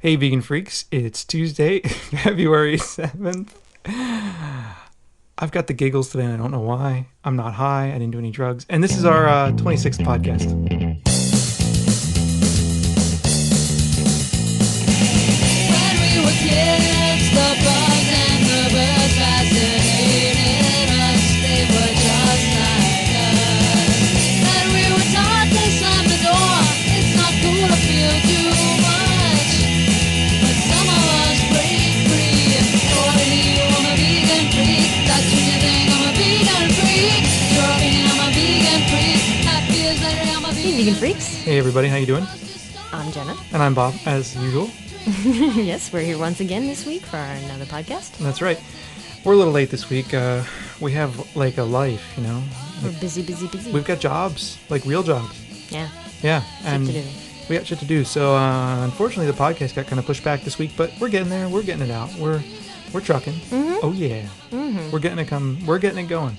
Hey, vegan freaks. It's Tuesday, February 7th. I've got the giggles today, and I don't know why. I'm not high. I didn't do any drugs. And this is our 26th podcast. When we were kids, the bugs and the birds fascinated us. They were just like us. And we were taught they slammed the door. It's not cool to feel too much. But some of us break free. Your opinion, I'm a vegan freak. That's when you think I'm a vegan freak. Your opinion, I'm a vegan freak. That feels like I'm a Hey, vegan freaks. Hey, everybody. How you doing? I'm Jenna. And I'm Bob, as usual. Yes, we're here once again this week for another podcast. That's right. We're a little late this week. We have, like, a life, you know? We're busy. We've got jobs, like real jobs. Yeah, Yeah. shit to do. We got shit to do. So, unfortunately, the podcast got kind of pushed back this week, but we're getting there. We're getting it out. We're trucking. Mm-hmm. Oh, yeah. Mm-hmm. We're getting it going.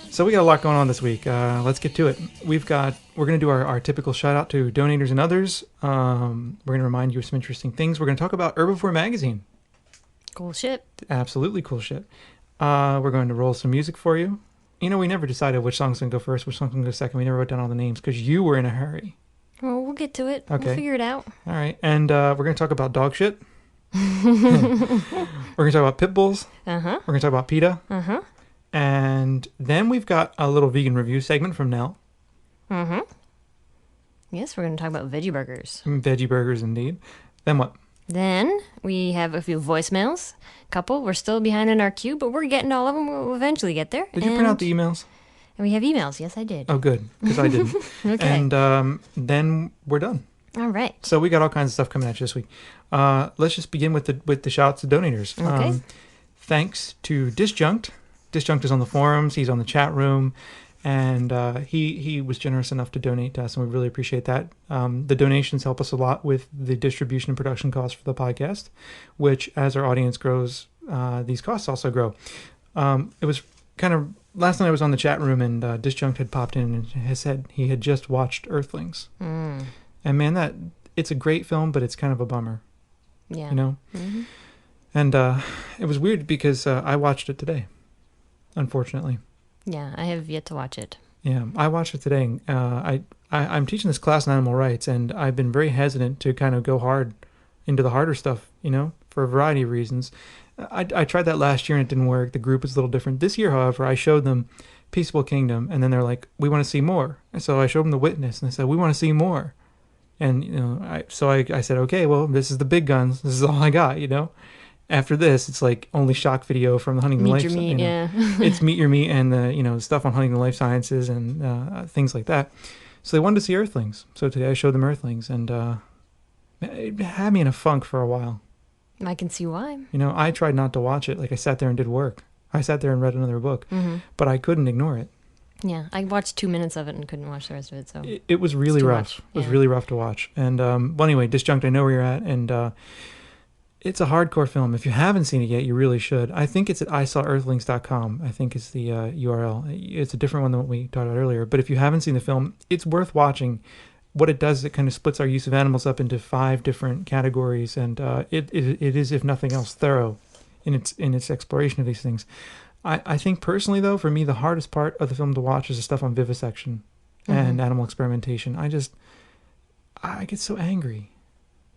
So we got a lot going on this week. Let's get to it. We're going to do our typical shout out to donators and others. We're going to remind you of some interesting things. We're going to talk about Herbivore Magazine. Cool shit. Absolutely cool shit. We're going to roll some music for you. You know, we never decided which song's going to go first, which song's going to go second. We never wrote down all the names because you were in a hurry. Well, we'll get to it. Okay. We'll figure it out. All right. And we're going to talk about dog shit. We're going to talk about pit bulls. Uh-huh. We're going to talk about PETA. Uh-huh. And then we've got a little vegan review segment from Nell. Mm-hmm. Yes, we're going to talk about veggie burgers. Veggie burgers, indeed. Then what? Then we have a few voicemails. Couple. We're still behind in our queue, but we're getting to all of them. We'll eventually get there. Did you print out the emails? And we have emails. Yes, I did. Oh, good, because I didn't. Okay. And then we're done. All right. So we got all kinds of stuff coming at you this week. Let's just begin with the shout-outs to donators. Okay. Thanks to Disjunct. Disjunct is on the forums. He's on the chat room. And he was generous enough to donate to us, and we really appreciate that. The donations help us a lot with the distribution and production costs for the podcast, which, as our audience grows, these costs also grow. It was kind of... Last night I was on the chat room, and Disjunct had popped in and has said he had just watched Earthlings. Mm. And man, it's a great film, but it's kind of a bummer. Yeah. You know? Mm-hmm. And it was weird because I watched it today, unfortunately. Yeah, I have yet to watch it. Yeah, I watched it today. I'm teaching this class on animal rights, and I've been very hesitant to kind of go hard into the harder stuff, you know, for a variety of reasons. I tried that last year and it didn't work. The group is a little different. This year, however, I showed them Peaceable Kingdom, and then they're like, we want to see more. And so I showed them The Witness, and they said, we want to see more. And, you know, I said, okay, well, this is the big guns. This is all I got, you know. After this, it's like only shock video from the Huntington Life. Meet your meat, you know. yeah. It's Meet Your Meat and the, you know, stuff on Huntington Life Sciences and things like that. So they wanted to see Earthlings. So today I showed them Earthlings, and it had me in a funk for a while. I can see why. You know, I tried not to watch it. Like, I sat there and did work. I sat there and read another book, Mm-hmm. but I couldn't ignore it. Yeah, I watched 2 minutes of it and couldn't watch the rest of it. So It was really too rough. much, It was yeah. really rough to watch. And well, anyway, Disjunct, I know where you're at, and it's a hardcore film. If you haven't seen it yet, you really should. I think it's at IsawEarthlings.com. I think it's the URL. It's a different one than what we talked about earlier. But if you haven't seen the film, it's worth watching. What it does is it kind of splits our use of animals up into 5 different categories, and it is, if nothing else, thorough in its exploration of these things. I think personally, though, for me, the hardest part of the film to watch is the stuff on vivisection and animal experimentation. I get so angry,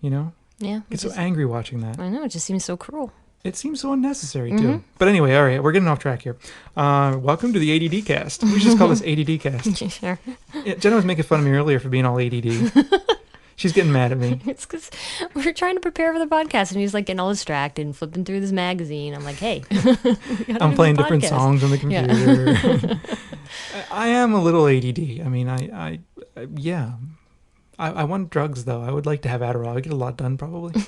you know? yeah, I get so angry watching that. I know, it just seems so cruel. It seems so unnecessary, too. Mm-hmm. But anyway, all right, we're getting off track here. Welcome to the ADD cast. We should just call this ADD cast. Sure. Yeah, Jenna was making fun of me earlier for being all ADD. She's getting mad at me. It's because we're trying to prepare for the podcast, and he's like getting all distracted and flipping through this magazine. I'm like, hey, I'm playing different podcast. songs on the Yeah. computer. I am a little ADD. I mean, yeah. I want drugs, though. I would like to have Adderall. I get a lot done, probably.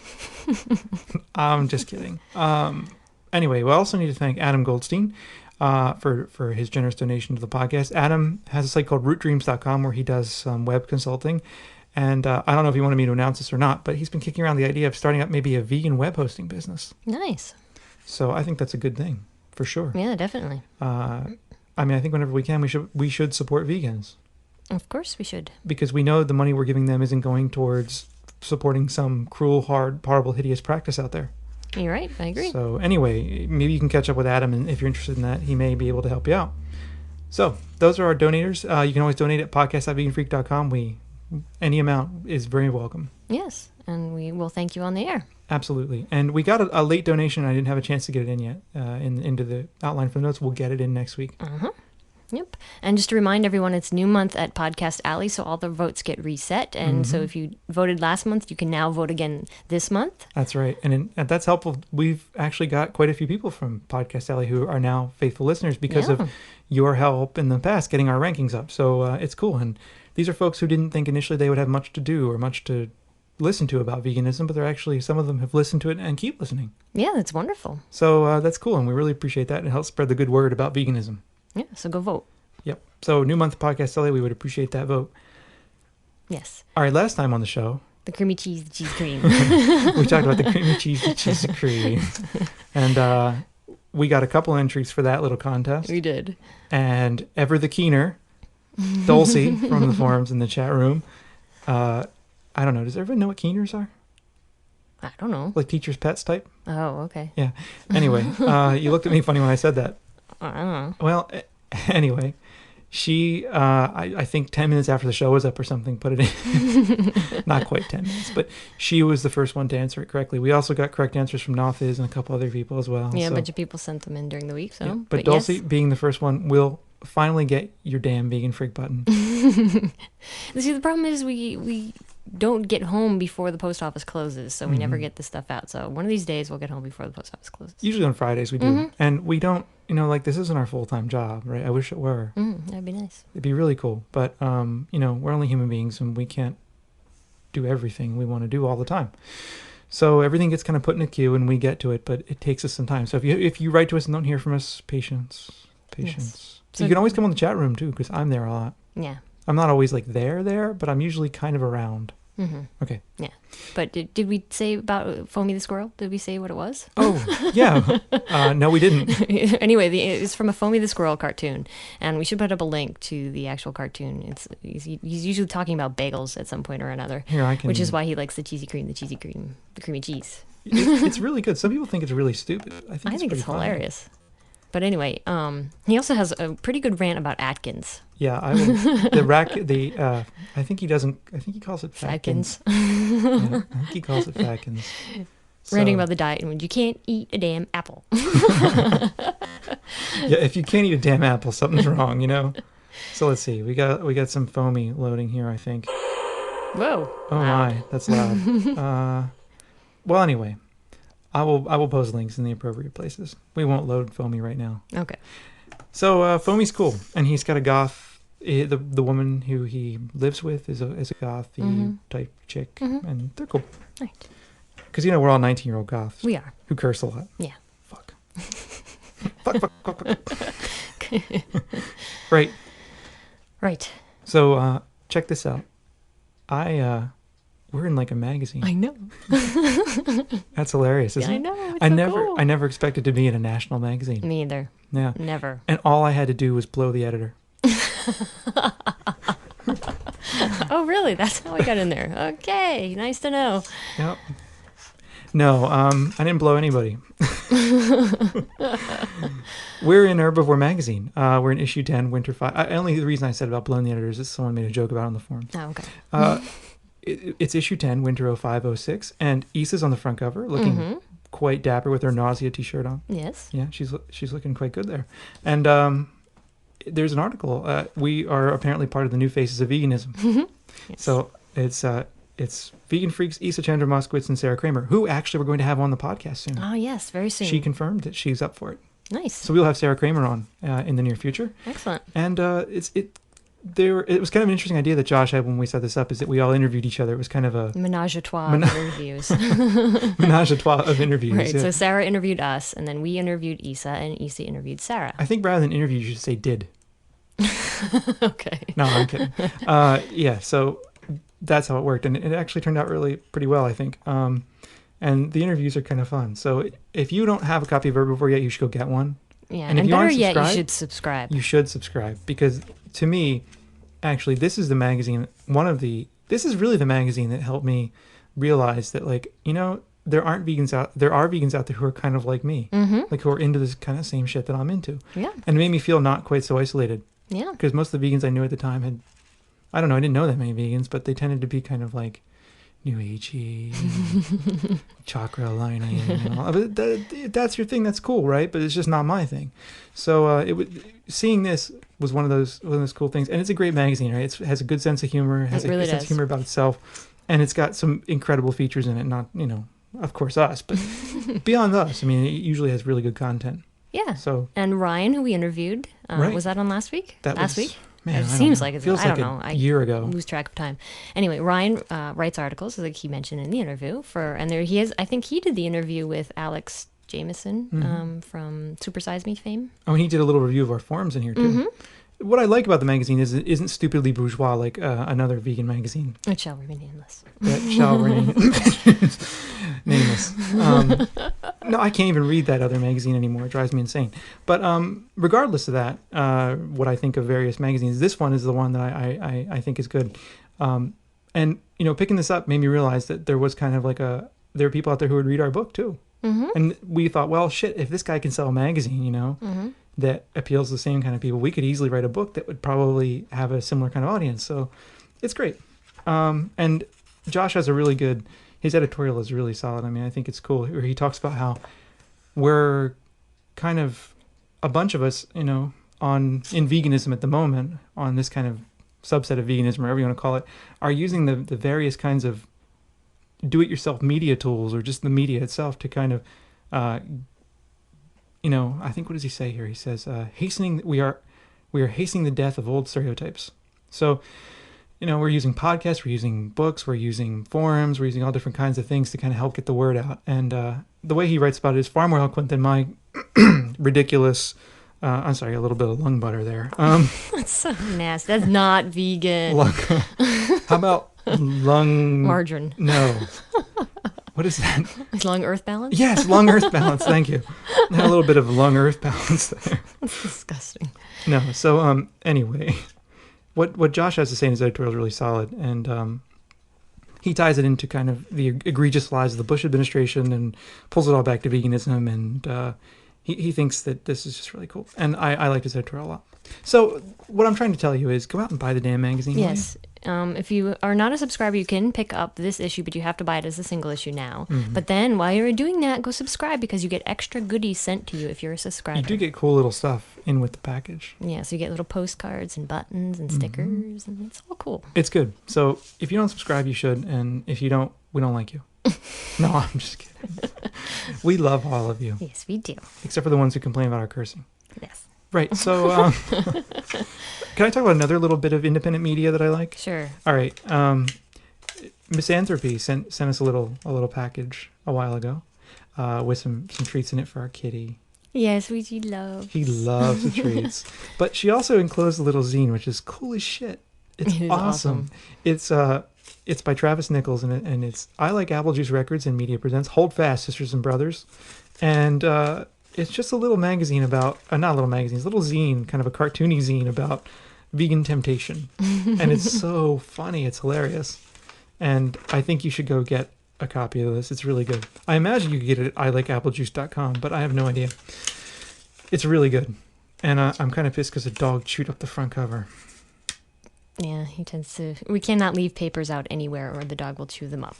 I'm just kidding. Anyway, we also need to thank Adam Goldstein for his generous donation to the podcast. Adam has a site called rootdreams.com where he does some web consulting. And I don't know if he wanted me to announce this or not, but he's been kicking around the idea of starting up maybe a vegan web hosting business. Nice. So I think that's a good thing, for sure. Yeah, definitely. I mean, I think whenever we can, we should support vegans. Of course we should. Because we know the money we're giving them isn't going towards supporting some cruel, horrible, hideous practice out there. You're right. I agree. So anyway, maybe you can catch up with Adam, and if you're interested in that, he may be able to help you out. So those are our donators. You can always donate at podcast.veganfreak.com. Any amount is very welcome. Yes, and we will thank you on the air. Absolutely. And we got a late donation. I didn't have a chance to get it in yet into the outline for the notes. We'll get it in next week. Yep. And just to remind everyone, it's new month at Podcast Alley, so all the votes get reset. And so if you voted last month, you can now vote again this month. That's right. And that's helpful. We've actually got quite a few people from Podcast Alley who are now faithful listeners because of your help in the past getting our rankings up. So it's cool. And these are folks who didn't think initially they would have much to do or much to listen to about veganism, but they're actually, some of them have listened to it and keep listening. Yeah, that's wonderful. So that's cool. And we really appreciate that. It helps spread the good word about veganism. Yeah, so go vote. Yep. So new month Podcast Alley, we would appreciate that vote. Yes. All right, last time on the show, The creamy cheese, the cheese cream. we talked about the creamy cheese, the cheese cream. And we got a couple entries for that little contest. We did. And Ever the Keener, Dulcie from the forums in the chat room. I don't know. Does everyone know what Keeners are? I don't know. Like teacher's pets type? Oh, okay. Yeah. Anyway, you looked at me funny when I said that. I don't know. Well, anyway, she, I think 10 minutes after the show was up or something, put it in. Not quite 10 minutes, but she was the first one to answer it correctly. We also got correct answers from Nothiz and a couple other people as well. Yeah, so. a bunch of people sent them in during the week. So, Yeah. But Dulcie, yes. being the first one, will finally get your damn vegan freak button. See, the problem is we don't get home before the post office closes, so we never get the stuff out. So one of these days we'll get home before the post office closes. Usually on Fridays we do. And we don't, like this isn't our full-time job, right? I wish it were. That'd be nice. It'd be really cool. But, we're only human beings and we can't do everything we want to do all the time. So everything gets kind of put in a queue and we get to it, but it takes us some time. So if you write to us and don't hear from us, patience. Yes. So you can always come on the chat room too, because I'm there a lot. Yeah. I'm not always like there, but I'm usually kind of around. Okay. Yeah. But did we say about Foamy the Squirrel? Did we say what it was? Oh, yeah. No, we didn't. Anyway, it's from a Foamy the Squirrel cartoon, and we should put up a link to the actual cartoon. He's usually talking about bagels at some point or another, Here, I can. which is why he likes the creamy cheese. It's really good. Some people think it's really stupid. I think it's pretty funny. hilarious. But anyway, he also has a pretty good rant about Atkins. Yeah, I will. I think he doesn't. I think he calls it Fatkins. Yeah, I think he calls it Fatkins. Ranting about the diet and you can't eat a damn apple. Yeah, if you can't eat a damn apple, something's wrong. So let's see. We got some foamy loading here. I think. Whoa! Oh my, that's loud. Well, anyway, I will post links in the appropriate places. We won't load foamy right now. Okay. So Foamy's cool, and he's got a goth. The woman who he lives with is a gothy type chick, and they're cool. Right. Because we're all 19-year-old goths. We are. Who curse a lot. Yeah. Fuck. fuck. Right. Right. So check this out. We're in like a magazine. I know. That's hilarious, isn't it? I know. It's cool. I never expected to be in a national magazine. Me either. Yeah. Never. And all I had to do was blow the editor. Oh, really? That's how I got in there. Okay. Nice to know. Yep. No, I didn't blow anybody. We're in Herbivore Magazine. We're in issue 10, Winter 5. The reason I said about blowing the editors is someone made a joke about it on the forum. Oh, okay. It's issue 10, Winter 0506, and Issa's on the front cover, looking quite dapper with her nausea t-shirt on. Yes. Yeah, she's looking quite good there. And there's an article. We are apparently part of the new faces of veganism. Yes. So it's Vegan Freaks, Issa Chandra Moskowitz, and Sarah Kramer, who actually we're going to have on the podcast soon. Oh, yes, very soon. She confirmed that she's up for it. Nice. So we'll have Sarah Kramer on in the near future. Excellent. And it was kind of an interesting idea that Josh had when we set this up, is that we all interviewed each other. It was kind of a menage a trois of interviews. menage a trois of interviews. Right. Yeah. So Sarah interviewed us, and then we interviewed Issa, and Issa interviewed Sarah. I think rather than interview, you should say did. Okay. No, I'm kidding. Yeah. So that's how it worked, and it actually turned out really pretty well, I think. And the interviews are kind of fun. So if you don't have a copy of Herbivore yet, you should go get one. Yeah, and and if you better aren't yet, you should subscribe. You should subscribe, because to me, actually, this is the magazine. This is really the magazine that helped me realize that, like, there are vegans out there who are kind of like me, like who are into this kind of same shit that I'm into. Yeah. And it made me feel not quite so isolated, Yeah. because most of the vegans I knew at the time I don't know, I didn't know that many vegans, but they tended to be kind of like new agey, chakra aligning, and all. But that's your thing. That's cool, right? But it's just not my thing. So seeing this was one of those cool things, and it's a great magazine, right? It has a good sense of humor, it has It a really good sense of does. humor about itself, and it's got some incredible features in it. Not of course us, but beyond us. I mean, it usually has really good content. Yeah. So And Ryan, who we interviewed, Right. was that on last week? that Last was, week? Man, It I don't seems know. like it's. Feels I like don't know. a year ago. Lose track of time. Anyway, Ryan writes articles, like he mentioned in the interview, and there he is. I think he did the interview with Alex Jameson from Super Size Me fame. Oh, and he did a little review of our forums in here too. What I like about the magazine is it isn't stupidly bourgeois like another vegan magazine It shall remain nameless. that shall remain nameless. No, I can't even read that other magazine anymore. It drives me insane. But regardless of that, what I think of various magazines, this one is the one that I think is good. And picking this up made me realize that there was kind of like there are people out there who would read our book too. And we thought, well, shit, if this guy can sell a magazine, that appeals to the same kind of people, we could easily write a book that would probably have a similar kind of audience. So it's great. And Josh has his editorial is really solid. I mean, I think it's cool. Where he talks about how we're kind of a bunch of us, in veganism at the moment, on this kind of subset of veganism, or whatever you want to call it, are using the various kinds of do-it-yourself media tools, or just the media itself, to kind of, I think, what does he say here? He says, we are hastening the death of old stereotypes. So, we're using podcasts, we're using books, we're using forums, we're using all different kinds of things to kind of help get the word out. And the way he writes about it is far more eloquent than my ridiculous, I'm sorry, a little bit of lung butter there. That's so nasty. That's not vegan. How about lung... Margarine. No. What is that? Lung earth balance? Yes, lung earth balance. Thank you. I had a little bit of lung earth balance there. That's disgusting. No, so anyway, what Josh has to say in his editorial is really solid, and he ties it into kind of the egregious lies of the Bush administration and pulls it all back to veganism, and he thinks that this is just really cool, and I like his editorial a lot. So what I'm trying to tell you is go out and buy the damn magazine. will you? Yes. If you are not a subscriber, you can pick up this issue, but you have to buy it as a single issue now. But then while you're doing that, go subscribe, because you get extra goodies sent to you if you're a subscriber. You do get cool little stuff in with the package. Yeah, so you get little postcards and buttons and stickers, and it's all cool. It's good. So if you don't subscribe, you should, and if you don't, we don't like you. No, I'm just kidding. We love all of you, Yes, we do. except for the ones who complain about our cursing. Yes. Right, so can I talk about another little bit of independent media that I like? Sure. All right. Misanthropy sent us a little package a while ago with some treats in it for our kitty. Yes, we do love. He loves the treats. But she also enclosed a little zine, which is cool as shit. It's It is awesome. It's by Travis Nichols, and it's I Like Apple Juice Records and Media Presents Hold Fast, Sisters and Brothers. And it's just a little magazine about, not a little magazine, it's a little zine, kind of a cartoony zine about vegan temptation. And it's so funny. It's hilarious. And I think you should go get a copy of this. It's really good. I imagine you could get it at ilikeapplejuice.com, but I have no idea. It's really good. And I'm kind of pissed because a dog chewed up the front cover. Yeah, he tends to. We cannot leave papers out anywhere, or the dog will chew them up.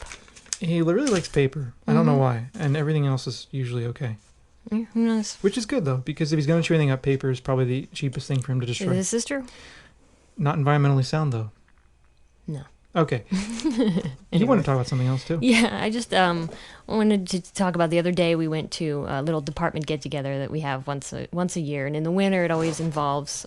He really likes paper. I don't know why. And everything else is usually okay. Yeah, who knows? Which is good, though, because if he's going to chew anything up, paper is probably the cheapest thing for him to destroy. Is this true? Not environmentally sound, though. No. Okay. You want to talk about something else, too? Yeah, I just wanted to talk about the other day we went to a little department get-together that we have once a year, and in the winter it always involves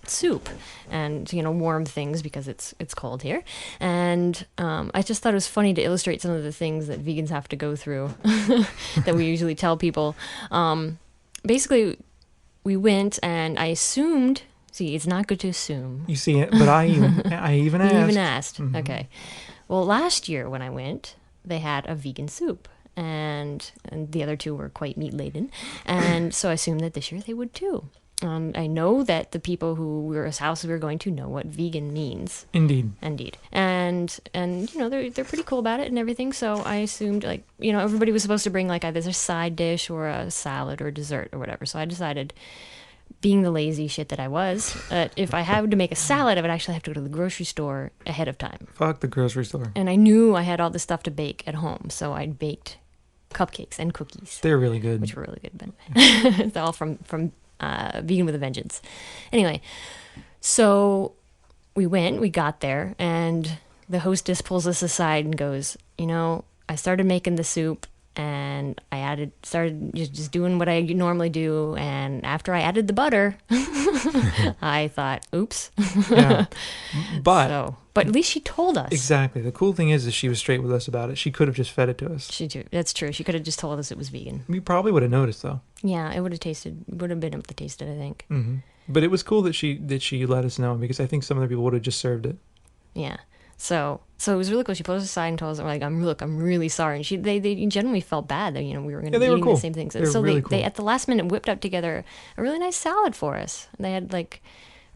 soup and warm things because it's cold here. And I just thought it was funny to illustrate some of the things that vegans have to go through that we usually tell people. Basically, we went, and I assumed. See, it's not good to assume. You see it, but I even asked. You even asked. Okay. Well, last year when I went, they had a vegan soup, and the other two were quite meat laden, and so I assumed that this year they would too. I know that the people whose house we were going to know what vegan means. Indeed. Indeed. And they're pretty cool about it and everything. So I assumed everybody was supposed to bring like either a side dish or a salad or dessert or whatever. So I decided, being the lazy shit that I was, that if I had to make a salad, I would actually have to go to the grocery store ahead of time. Fuck the grocery store. And I knew I had all this stuff to bake at home, so I baked cupcakes and cookies. They're really good. Which were really good, but it's all from Vegan with a Vengeance. Anyway, so we got there, and the hostess pulls us aside and goes, I started making the soup, and I started just doing what I normally do, and after I added the butter, I thought, oops. Yeah. But at least she told us. Exactly. The cool thing is she was straight with us about it. She could have just fed it to us. That's true. She could have just told us it was vegan. We probably would have noticed, though. Yeah, it would have been able to taste it, I think. Mm-hmm. But it was cool that she let us know, because I think some other people would have just served it. Yeah. So it was really cool. She pulled us aside and told us, like, I'm really sorry. And they generally felt bad that, we were going to be eating cool. the same things. They were so really they cool. at the last minute whipped up together a really nice salad for us. They had like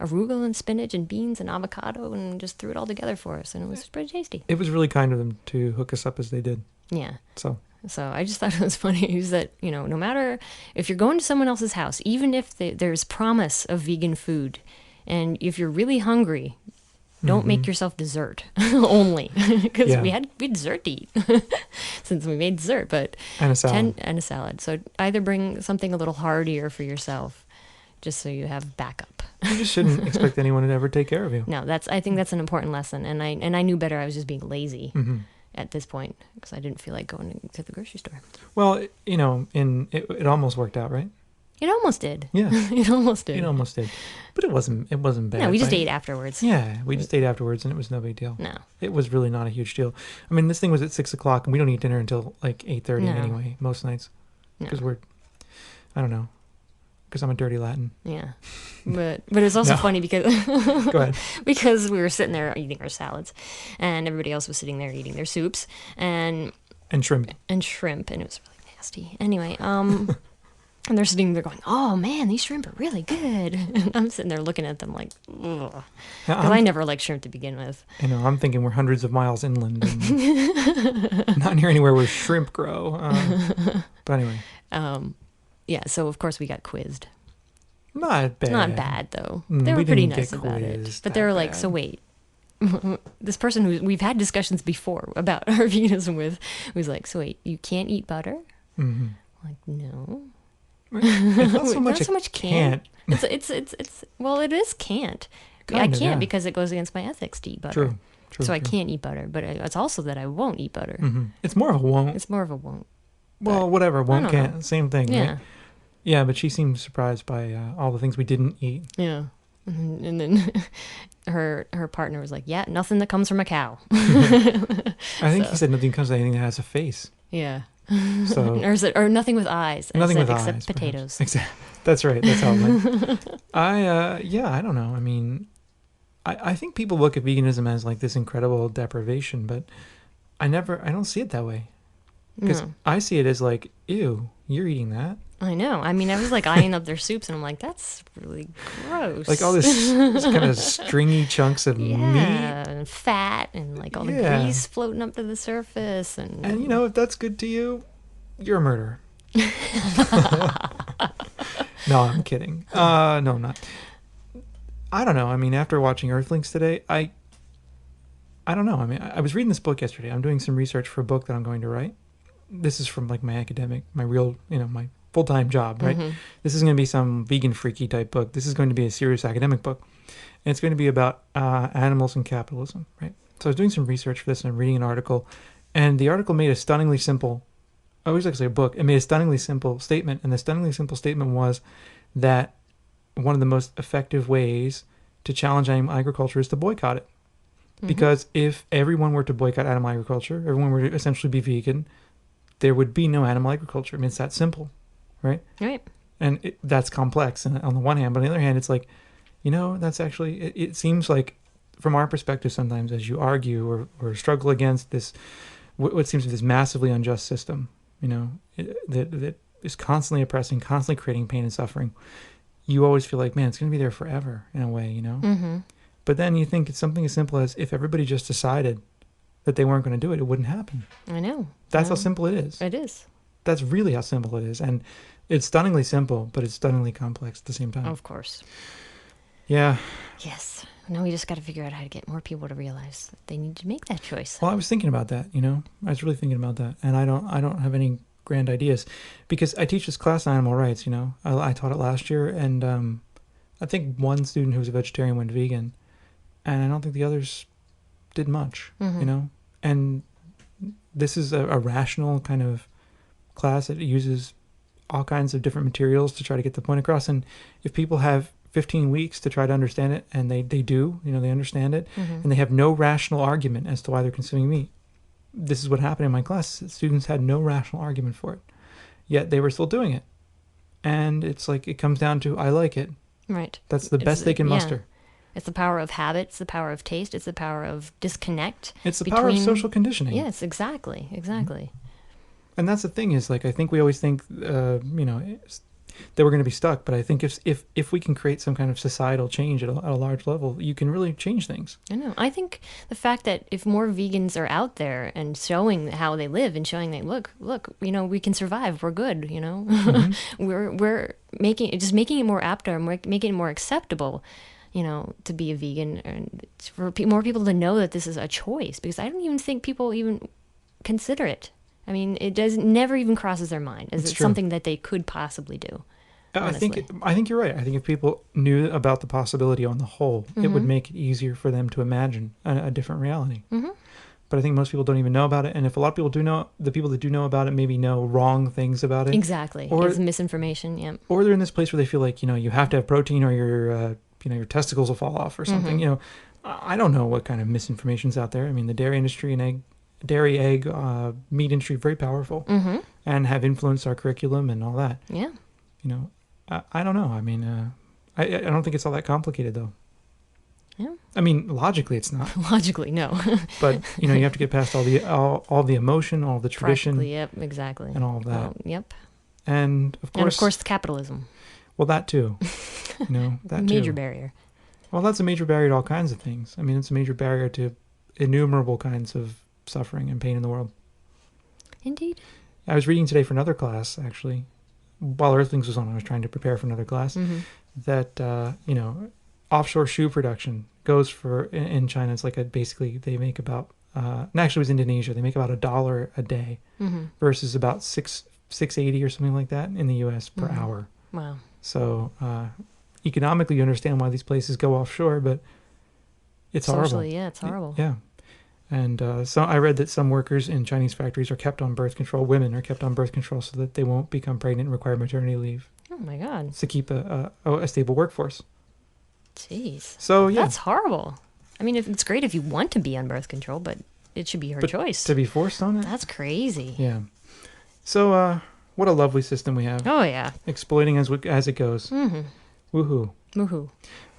arugula and spinach and beans and avocado and just threw it all together for us. And it was pretty tasty. It was really kind of them to hook us up as they did. Yeah. So I just thought it was funny is that, no matter if you're going to someone else's house, even if there's promise of vegan food, and if you're really hungry, don't make yourself dessert only, because we had dessert to eat since we made dessert, but and a salad. And a salad. So either bring something a little heartier for yourself, just so you have backup. You just shouldn't expect anyone to ever take care of you. No, I think that's an important lesson, and I knew better. I was just being lazy at this point because I didn't feel like going to the grocery store. Well, it almost worked out, right? It almost did. Yeah. It almost did. It almost did. But it wasn't bad. No, we just ate afterwards. Yeah, we just ate afterwards, and it was no big deal. No. It was really not a huge deal. I mean, this thing was at 6:00, and we don't eat dinner until like 8:30 No. anyway, most nights. Because I don't know, because I'm a dirty Latin. Yeah. But it's also funny because Go ahead. because we were sitting there eating our salads, and everybody else was sitting there eating their soups and shrimp. and it was really nasty. Anyway, and they're sitting there going, "Oh man, these shrimp are really good." And I'm sitting there looking at them like, ugh, because I never liked shrimp to begin with. I'm thinking we're hundreds of miles inland, and not near anywhere where shrimp grow. But anyway. Yeah. So of course we got quizzed. Not bad. Not bad though. They were we pretty didn't nice get about it. quizzed But they that were like, bad. "So wait." This person who we've had discussions before about our veganism with was like, "So wait, you can't eat butter?" Mm-hmm. I'm like, no. It's not so Not much so much can't. It's well, it is can't. I Kinda, can't yeah. because it goes against my ethics to eat butter. True. So I can't eat butter, but it's also that I won't eat butter. Mm-hmm. It's more of a won't. It's more of a won't. Well, whatever. Won't, don't can't. know. Same thing, Yeah. right? Yeah, but she seemed surprised by all the things we didn't eat. Yeah. And then her partner was like, "Yeah, nothing that comes from a cow." I think he said nothing comes to anything that has a face. Yeah. So or nothing with eyes. I nothing said, with except eyes. potatoes. Exactly. That's right. That's how it went. I don't know. I mean, I think people look at veganism as like this incredible deprivation, but I don't see it that way. Because No. I see it as like, ew, you're eating that. I know. I mean, I was like eyeing up their soups, and I'm like, that's really gross. Like all this kind of stringy chunks of meat. and fat, and like all the Yeah. grease floating up to the surface, and And if that's good to you, you're a murderer. No, I'm kidding. No, I'm not. I don't know. I mean, after watching Earthlings today, I don't know. I mean, I was reading this book yesterday. I'm doing some research for a book that I'm going to write. This is from like my real, my full-time job, right? Mhm. This is going to be some vegan freaky type book. This is going to be a serious academic book. And it's going to be about animals and capitalism, right? So I was doing some research for this, and I'm reading an article, and the article made a stunningly simple, I always like to say a book, it made a stunningly simple statement, and the stunningly simple statement was that one of the most effective ways to challenge animal agriculture is to boycott it. Mhm. Because if everyone were to boycott animal agriculture, everyone were to essentially be vegan, there would be no animal agriculture. I mean, it's that simple, right? Right. And that's complex and on the one hand, but on the other hand, it's like, that's actually, it seems like from our perspective sometimes as you argue or struggle against this, what seems to be this massively unjust system, that is constantly oppressing, constantly creating pain and suffering, you always feel like, man, it's going to be there forever in a way, you know? Mm-hmm. But then you think it's something as simple as if everybody just decided that they weren't going to do it, it wouldn't happen. I know. That's how simple it is. It is. That's really how simple it is. And it's stunningly simple, but it's stunningly complex at the same time. Of course. Yeah. Yes. Now we just got to figure out how to get more people to realize that they need to make that choice. Well, I was thinking about that, you know? I was really thinking about that. And I don't have any grand ideas because I teach this class on animal rights, you know? I taught it last year, and I think one student who was a vegetarian went vegan, and I don't think the others did much, you know? And this is a rational kind of class. It uses all kinds of different materials to try to get the point across. And if people have 15 weeks to try to understand it, and they do, you know, they understand it, and they have no rational argument as to why they're consuming meat. This is what happened in my class. Students had no rational argument for it, yet they were still doing it. And it's like, it comes down to, I like it. Right. That's the best they can muster. It's the power of habit. It's the power of taste. It's the power of disconnect. It's the power of social conditioning. Yes, exactly. Exactly. And that's the thing is, like, I think we always think, you know, that we're going to be stuck. But I think if we can create some kind of societal change at a large level, you can really change things. I know. I think the fact that if more vegans are out there and showing how they live and showing that, look, you know, we can survive. We're good. You know, we're making it more apt or making it more acceptable, you know, to be a vegan, and for more people to know that this is a choice, because I don't even think people even consider it. I mean, never even crosses their mind as it's something that they could possibly do. I think you're right. I think if people knew about the possibility on the whole, it would make it easier for them to imagine a different reality. But I think most people don't even know about it. And if a lot of people do know, the people that do know about it maybe know wrong things about it. Exactly. Or it's misinformation. Yeah. Or they're in this place where they feel like, you know, you have to have protein or your testicles will fall off or something. You know, I don't know what kind of misinformation's out there. I mean, the dairy industry and dairy, egg, meat industry, very powerful and have influenced our curriculum and all that. Yeah. You know, I don't know. I mean, I don't think it's all that complicated, though. Yeah. I mean, logically, it's not. Logically, no. But, you know, you have to get past all the emotion, all the tradition. Practically, yep, exactly. And all of that. Well, yep. And, of course, capitalism. Well, that, too. You know, that, too. Major barrier. Well, that's a major barrier to all kinds of things. I mean, it's a major barrier to innumerable kinds of suffering and pain in the world. Indeed. I was reading today for another class, actually. While Earthlings was on, I was trying to prepare for another class. That, you know, offshore shoe production goes for, in China, it's like basically they make about, actually it was Indonesia, they make about $1 a day versus about $6.80 or something like that in the U.S. per hour. Wow. So economically, you understand why these places go offshore, but it's horrible. Socially, yeah, it's horrible. Yeah. And so I read that some workers in Chinese factories are kept on birth control. Women are kept on birth control so that they won't become pregnant and require maternity leave. Oh my God! To keep a stable workforce. Jeez. So yeah, that's horrible. I mean, it's great if you want to be on birth control, but it should be her choice. To be forced on it? That's crazy. Yeah. So what a lovely system we have. Oh yeah. Exploiting as it goes. Woohoo. Woohoo.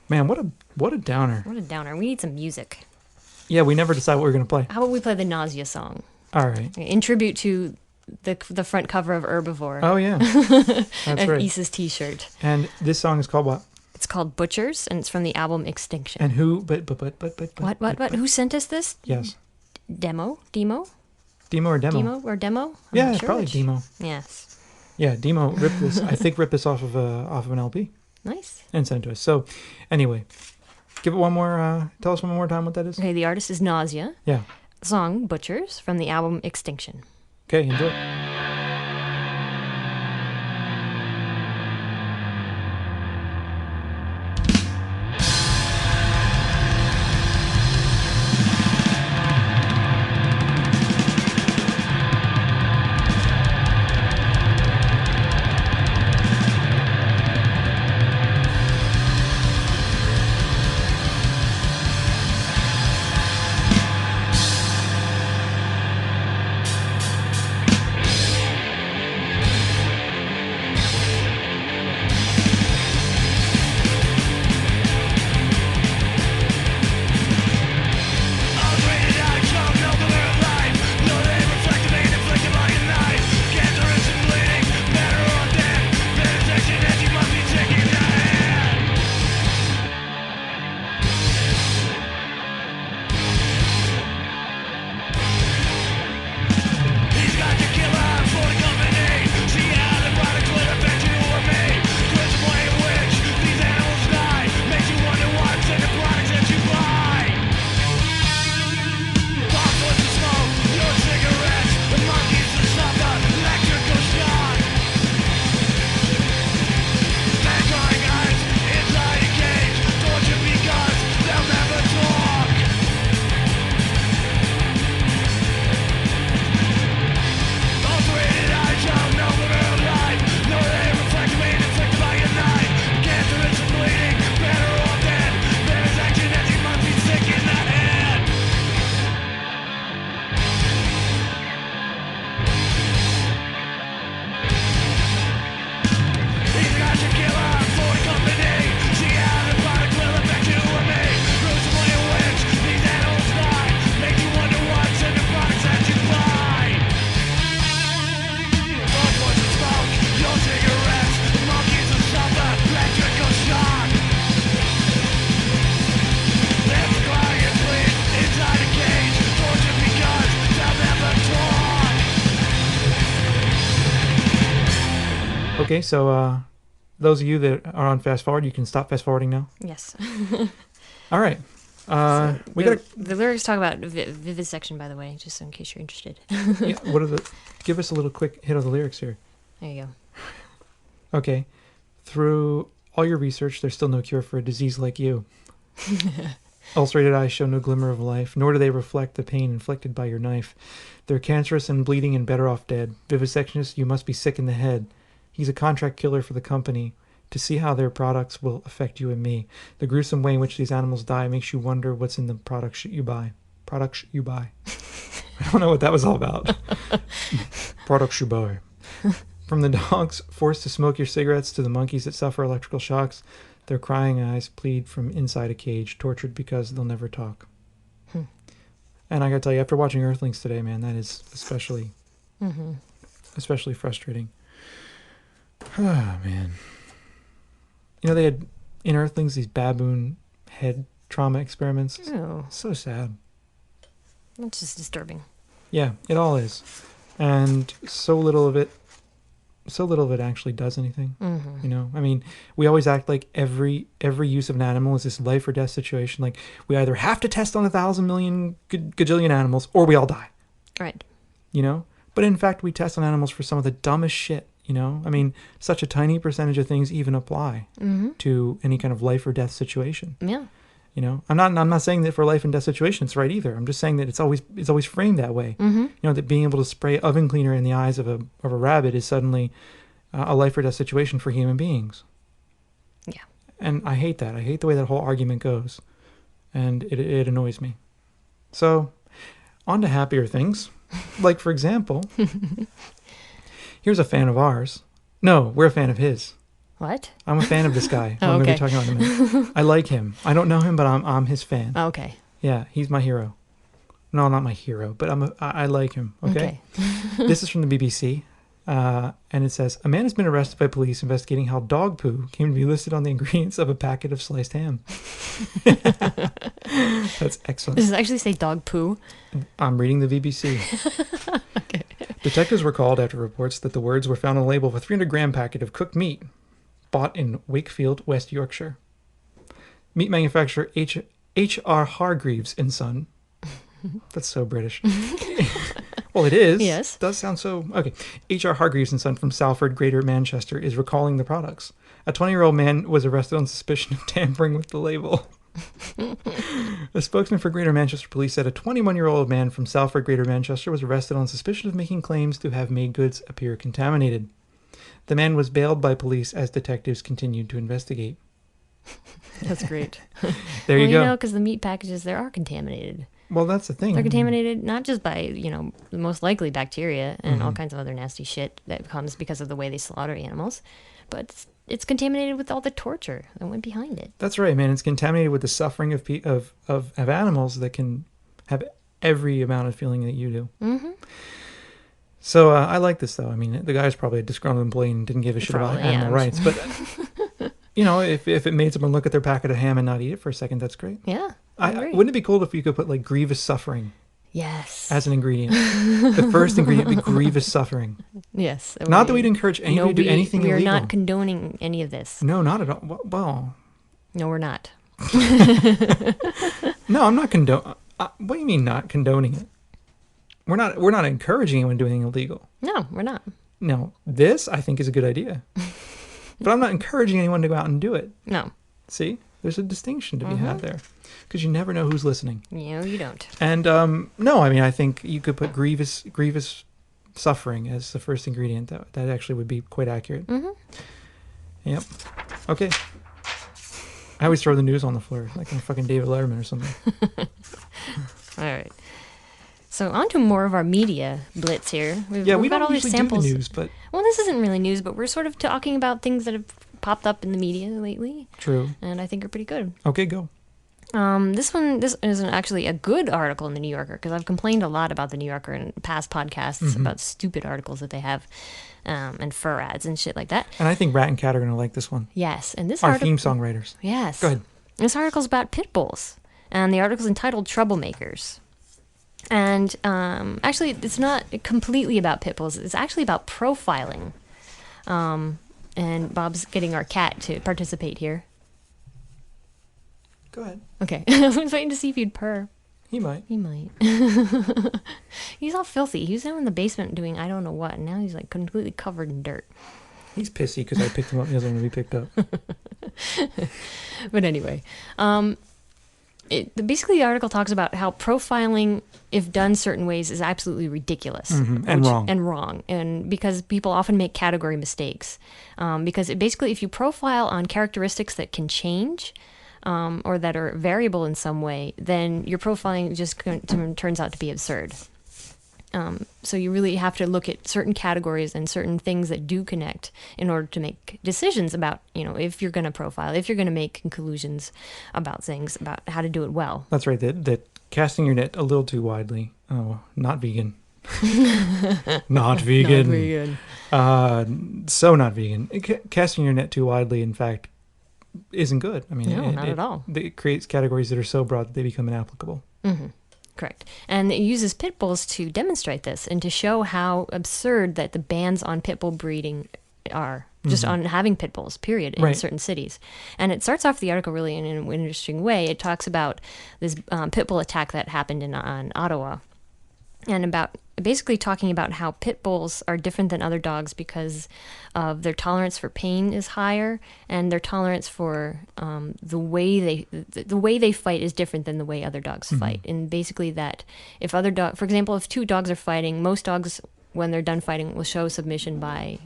Man, what a downer. What a downer. We need some music. Yeah, we never decide what we're going to play. How about we play the Nausea song? All right. In tribute to the front cover of Herbivore. Oh, yeah. That's right. Isa's t-shirt. And this song is called what? It's called Butchers, and it's from the album Extinction. And who, but. What? Who sent us this? Yes. Demo? Demo or Demo? Demo or Demo? Yeah, it's probably Demo. Yes. Yeah, Demo ripped this, I think ripped this off of an LP. Nice. And sent it to us. So, anyway, give it one more, tell us one more time what that is. Okay, the artist is Nausea. Yeah. Song Butchers from the album Extinction. Okay, enjoy. Okay, so those of you that are on fast forward, you can stop fast forwarding now. Yes. All right. We got the lyrics talk about vivisection, by the way, just in case you're interested. yeah, what are the? Give us a little quick hit of the lyrics here. There you go. Okay. Through all your research, there's still no cure for a disease like you. Ulcerated eyes show no glimmer of life, nor do they reflect the pain inflicted by your knife. They're cancerous and bleeding and better off dead. Vivisectionist, you must be sick in the head. He's a contract killer for the company. To see how their products will affect you and me. The gruesome way in which these animals die makes you wonder what's in the products you buy. Products you buy. I don't know what that was all about. Products you buy. From the dogs forced to smoke your cigarettes to the monkeys that suffer electrical shocks, their crying eyes plead from inside a cage, tortured because they'll never talk. And I gotta tell you, after watching Earthlings today, man, that is especially frustrating. Ah, man. You know, they had in Earthlings these baboon head trauma experiments. Oh, So sad. that's just disturbing. Yeah, it all is. And so little of it actually does anything. You know, I mean, we always act like every use of an animal is this life or death situation. Like, we either have to test on 1,000 million gajillion animals or we all die. Right. You know? But in fact, we test on animals for some of the dumbest shit. You know, I mean, such a tiny percentage of things even apply to any kind of life or death situation. Yeah. You know, I'm not saying that for a life and death situation it's right either. I'm just saying that it's always framed that way. You know, that being able to spray oven cleaner in the eyes of a rabbit is suddenly a life or death situation for human beings. Yeah. And I hate that. I hate the way that whole argument goes, and it annoys me. So, on to happier things, like for example. Here's a fan of ours. No, we're a fan of his. What? I'm a fan of this guy. Oh, I'm going okay. to be talking about in a minute. I like him. I don't know him, but I'm his fan. Oh, okay. Yeah, he's my hero. No, not my hero, but I like him. Okay. This is from the BBC, and it says a man has been arrested by police investigating how dog poo came to be listed on the ingredients of a packet of sliced ham. That's excellent. Does it actually say dog poo? I'm reading the BBC. Okay. Detectives were called after reports that the words were found on a label of a 300-gram packet of cooked meat bought in Wakefield, West Yorkshire. Meat manufacturer H.R. Hargreaves and Son. That's so British. Well, it is. Yes. Does sound so... Okay. H.R. Hargreaves and Son from Salford, Greater Manchester, is recalling the products. A 20-year-old man was arrested on suspicion of tampering with the label. A spokesman for Greater Manchester Police said a 21-year-old man from Salford, Greater Manchester, was arrested on suspicion of making claims to have made goods appear contaminated. The man was bailed by police as detectives continued to investigate. That's great. There you go. You know, because the meat packages there are contaminated. Well, that's the thing. They're contaminated not just by, you know, the most likely bacteria and all kinds of other nasty shit that comes because of the way they slaughter animals, but it's contaminated with all the torture that went behind it. That's right, man. It's contaminated with the suffering of animals that can have every amount of feeling that you do. So I like this, though. I mean, the guy's probably a disgruntled employee and didn't give a shit about animal rights. But, you know, if it made someone look at their packet of ham and not eat it for a second, that's great. Yeah. I agree. Wouldn't it be cool if you could put, like, grievous suffering Yes. as an ingredient? The first ingredient would be grievous suffering. Yes. Not that we'd encourage anybody to do anything we are illegal. not condoning any of this. No, not at all. Well, No, we're not. no, I'm not condoning. What do you mean not condoning it? We're not encouraging anyone to do anything illegal. No, we're not. No, this I think is a good idea. But I'm not encouraging anyone to go out and do it. No. See? There's a distinction to be had there. Because you never know who's listening. No, you don't. And no, I mean, I think you could put grievous suffering as the first ingredient. That actually would be quite accurate. Yep. Okay. I always throw the news on the floor, like I'm fucking David Letterman or something. All right. So on to more of our media blitz here. We've We got don't all these usually do samples. the news, but Well, this isn't really news, but we're sort of talking about things that have popped up in the media lately, true. and I think are pretty good. Okay, go. This is actually a good article in the New Yorker, because I've complained a lot about the New Yorker in past podcasts about stupid articles that they have, and fur ads and shit like that. And I think Rat and Cat are going to like this one. Yes, and this Our article. theme song writers. Yes. Go ahead. This article's about pit bulls, and the article's entitled "Troublemakers." And actually, it's not completely about pit bulls. It's actually about profiling. and Bob's getting our cat to participate here. Go ahead. Okay. I was waiting to see if you'd purr. He might. He might. He's all filthy. He was down in the basement doing I don't know what, and now he's like completely covered in dirt. He's pissy because I picked him up. He doesn't want to be picked up. But anyway, basically the article talks about how profiling, if done certain ways, is absolutely ridiculous And wrong. And because people often make category mistakes, because basically if you profile on characteristics that can change, or that are variable in some way, then your profiling just turns out to be absurd. So you really have to look at certain categories and certain things that do connect in order to make decisions about, if you're going to profile, if you're going to make conclusions about things, about how to do it well. That's right. That casting your net a little too widely. Oh, not vegan. Not vegan. Not vegan. So not vegan. Casting your net too widely, in fact, isn't good. I mean, no, not at all. It creates categories that are so broad that they become inapplicable. Mm-hmm. Correct. And it uses pit bulls to demonstrate this and to show how absurd that the bans on pit bull breeding are, just on having pit bulls, period, in certain cities. And it starts off the article really in an interesting way. It talks about this pit bull attack that happened on Ottawa, and about basically talking about how pit bulls are different than other dogs because of their tolerance for pain is higher, and their tolerance for the way they fight is different than the way other dogs fight. And basically that if for example, if two dogs are fighting, most dogs when they're done fighting will show submission by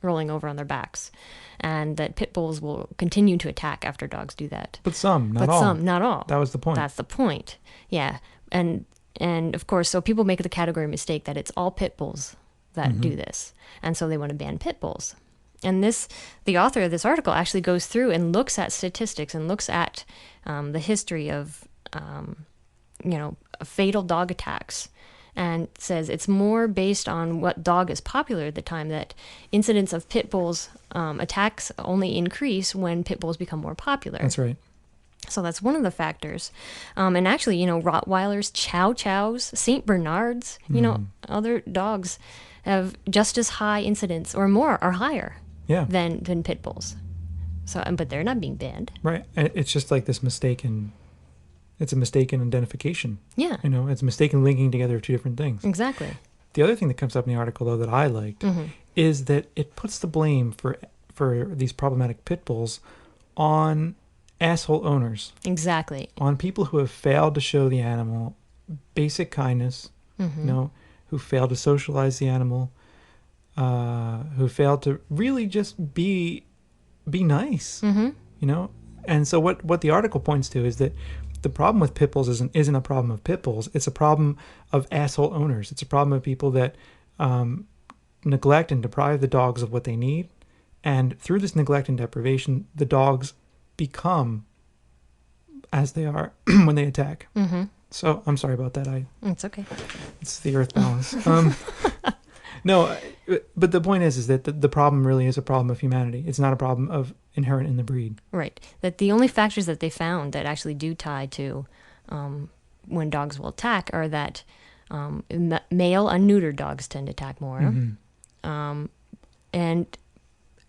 rolling over on their backs, and that pit bulls will continue to attack after dogs do that. But some, not all. Some, not all. That was the point. That's the point. Yeah, and of course, so people make the category mistake that it's all pit bulls that do this. And so they want to ban pit bulls. And the author of this article actually goes through and looks at statistics and looks at the history of, fatal dog attacks, and says it's more based on what dog is popular at the time, that incidents of pit bulls attacks only increase when pit bulls become more popular. That's right. So that's one of the factors. And actually, Rottweilers, Chow Chows, St. Bernards, other dogs have just as high incidence or more or higher than pit bulls. So, but they're not being banned. Right. It's just like this it's a mistaken identification. Yeah. It's a mistaken linking together of two different things. Exactly. The other thing that comes up in the article, though, that I liked is that it puts the blame for these problematic pit bulls on asshole owners. Exactly. On people who have failed to show the animal basic kindness, who failed to socialize the animal, who failed to really just be nice, And so what the article points to is that the problem with pit bulls isn't a problem of pit bulls. It's a problem of asshole owners. It's a problem of people that neglect and deprive the dogs of what they need. And through this neglect and deprivation, the dogs become as they are when they attack. So I'm sorry about that. It's okay. It's the earth balance. No, but the point is that the problem really is a problem of humanity. It's not a problem of inherent in the breed. Right. That the only factors that they found that actually do tie to when dogs will attack are that male unneutered dogs tend to attack more, and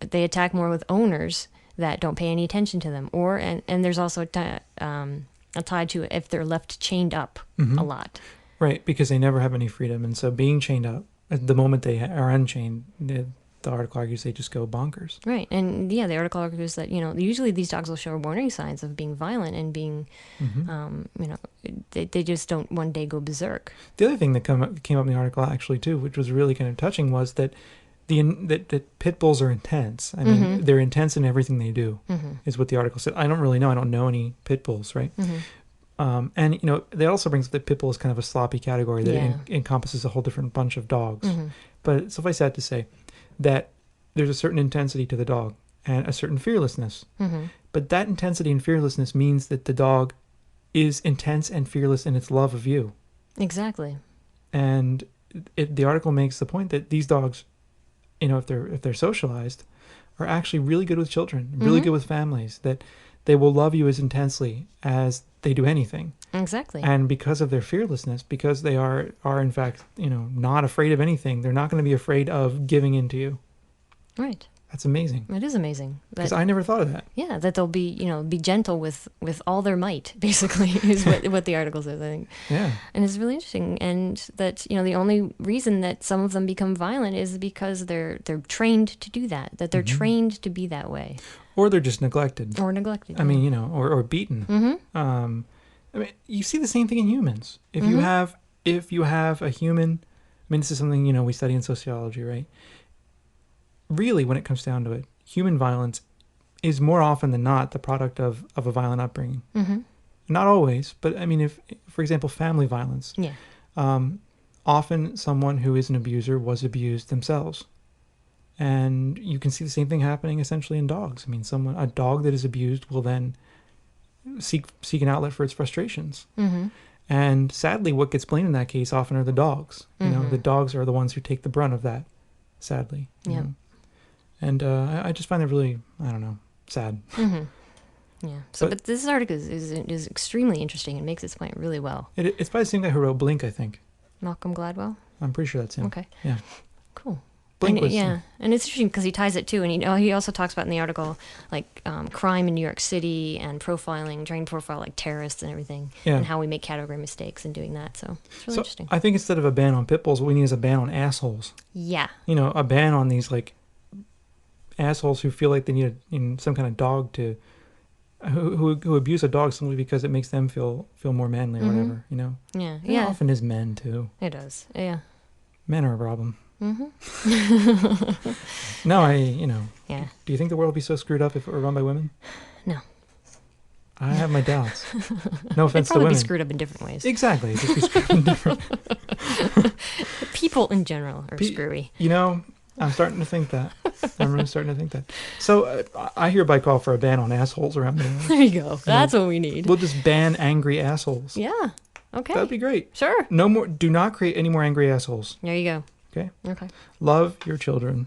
they attack more with owners that don't pay any attention to them, and there's also a tie to if they're left chained up a lot. Right, because they never have any freedom, and so being chained up, at the moment they are unchained, the article argues they just go bonkers. Right, and the article argues that usually these dogs will show warning signs of being violent and being, they just don't one day go berserk. The other thing that came up in the article actually too, which was really kind of touching, was that that pit bulls are intense. I mean, they're intense in everything they do, is what the article said. I don't really know. I don't know any pit bulls, right? And that also brings up that pit bull is kind of a sloppy category that encompasses a whole different bunch of dogs. But suffice that to say that there's a certain intensity to the dog and a certain fearlessness. But that intensity and fearlessness means that the dog is intense and fearless in its love of you. Exactly. And the article makes the point that these dogs, if they're socialized, are actually really good with children, really good with families, that they will love you as intensely as they do anything. Exactly. And because of their fearlessness, because they are in fact, not afraid of anything, they're not going to be afraid of giving in to you. Right. That's amazing. It is amazing. Because I never thought of that. Yeah, that they'll be gentle with all their might, basically, is what the article says, I think. Yeah. And it's really interesting. And that, the only reason that some of them become violent is because they're trained to do that they're trained to be that way. Or they're just neglected. Or neglected. I mean, or beaten. I mean, you see the same thing in humans. If you have a human, I mean, this is something, we study in sociology, right? Really, when it comes down to it, human violence is more often than not the product of a violent upbringing. Not always, but I mean, if, for example, family violence. Yeah. Often someone who is an abuser was abused themselves. And you can see the same thing happening essentially in dogs. I mean, a dog that is abused will then seek an outlet for its frustrations. And sadly, what gets blamed in that case often are the dogs. The dogs are the ones who take the brunt of that, sadly. you know. And I just find that really, I don't know, sad. Yeah. So, but this article is extremely interesting and makes its point really well. It's by the same guy who wrote Blink, I think. Malcolm Gladwell? I'm pretty sure that's him. Okay. Yeah. Cool. Blink And, was, and it's interesting because he ties it too, and he also talks about in the article like crime in New York City and profiling, trying to profile like terrorists and everything, and how we make category mistakes in doing that. So it's really interesting. I think instead of a ban on pit bulls, what we need is a ban on assholes. Yeah. A ban on these like assholes who feel like they need some kind of dog to, who abuse a dog simply because it makes them feel more manly or whatever. Yeah. It often is men too. It does. Yeah. Men are a problem. Mm-hmm. No, Yeah. Do you think the world would be so screwed up if it were run by women? No. I have my doubts. No offense to It'd probably women. be screwed up in different ways. Exactly. It'd just be screwed up in different. People in general are screwy. I'm starting to think that. I'm really starting to think that. So I hereby call for a ban on assholes around the world. There you go. That's what we need. We'll just ban angry assholes. Yeah. Okay. That'd be great. Sure. No more. Do not create any more angry assholes. There you go. Okay. Okay. Love your children.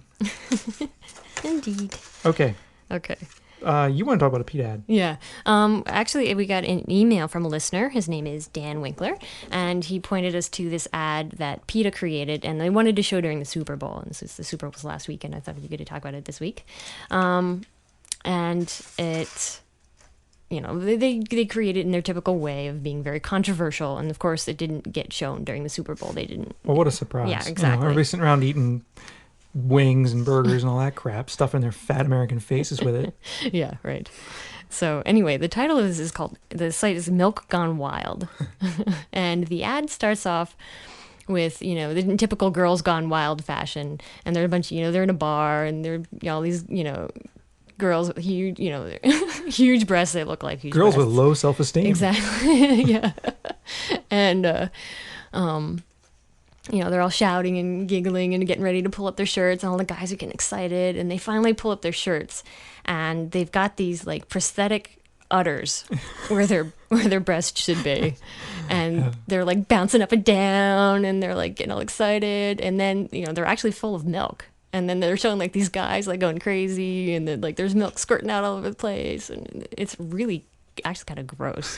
Indeed. Okay. Okay. You want to talk about a Pete ad? Yeah. Actually, we got an email from a listener. His name is Dan Winkler, and he pointed us to this ad that PETA created, and they wanted to show during the Super Bowl. And since the Super Bowl was last week, and I thought it'd be good to talk about it this week. And it, they created it in their typical way of being very controversial, and of course, it didn't get shown during the Super Bowl. They didn't. Well, what a surprise! Yeah, exactly. Everybody's sitting around eating wings and burgers and all that crap, stuffing their fat American faces with it. Yeah, right. So anyway, the title of this is called, the site is Milk Gone Wild. And the ad starts off with, the typical Girls Gone Wild fashion. And they're a bunch of, they're in a bar and they're, all these, girls with huge, huge breasts. They look like huge girls breasts. with low self-esteem. Exactly. Yeah. And, they're all shouting and giggling and getting ready to pull up their shirts, and all the guys are getting excited, and they finally pull up their shirts, and they've got these like prosthetic udders where their breasts should be, and they're like bouncing up and down, and they're like getting all excited, and then they're actually full of milk, and then they're showing like these guys like going crazy, and then like there's milk squirting out all over the place, and it's really actually kind of gross.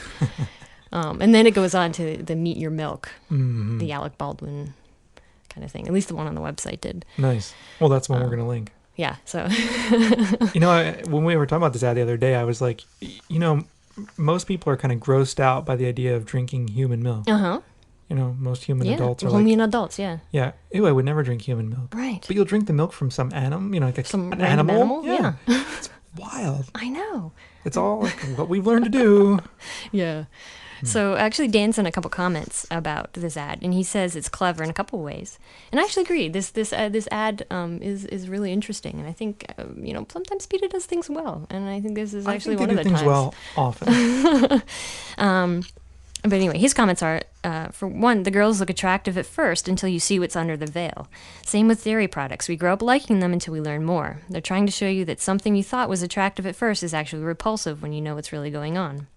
And then it goes on to the Meet Your Milk, the Alec Baldwin kind of thing. At least the one on the website did. Nice. Well, that's one we're going to link. Yeah, so. When we were talking about this ad the other day, I was like, most people are kind of grossed out by the idea of drinking human milk. Uh-huh. Most human adults are human adults, yeah. Yeah. Ew, I would never drink human milk. Right. But you'll drink the milk from some animal, like some an random animal? Yeah. It's wild. I know. It's all like what we've learned to do. Yeah. So actually, Dan sent a couple comments about this ad, and he says it's clever in a couple ways. And I actually agree. This ad is really interesting, and I think sometimes PETA does things well, and I think this is actually one of the times. I think they do things well often. But anyway, his comments are, for one, the girls look attractive at first until you see what's under the veil. Same with dairy products. We grow up liking them until we learn more. They're trying to show you that something you thought was attractive at first is actually repulsive when you know what's really going on.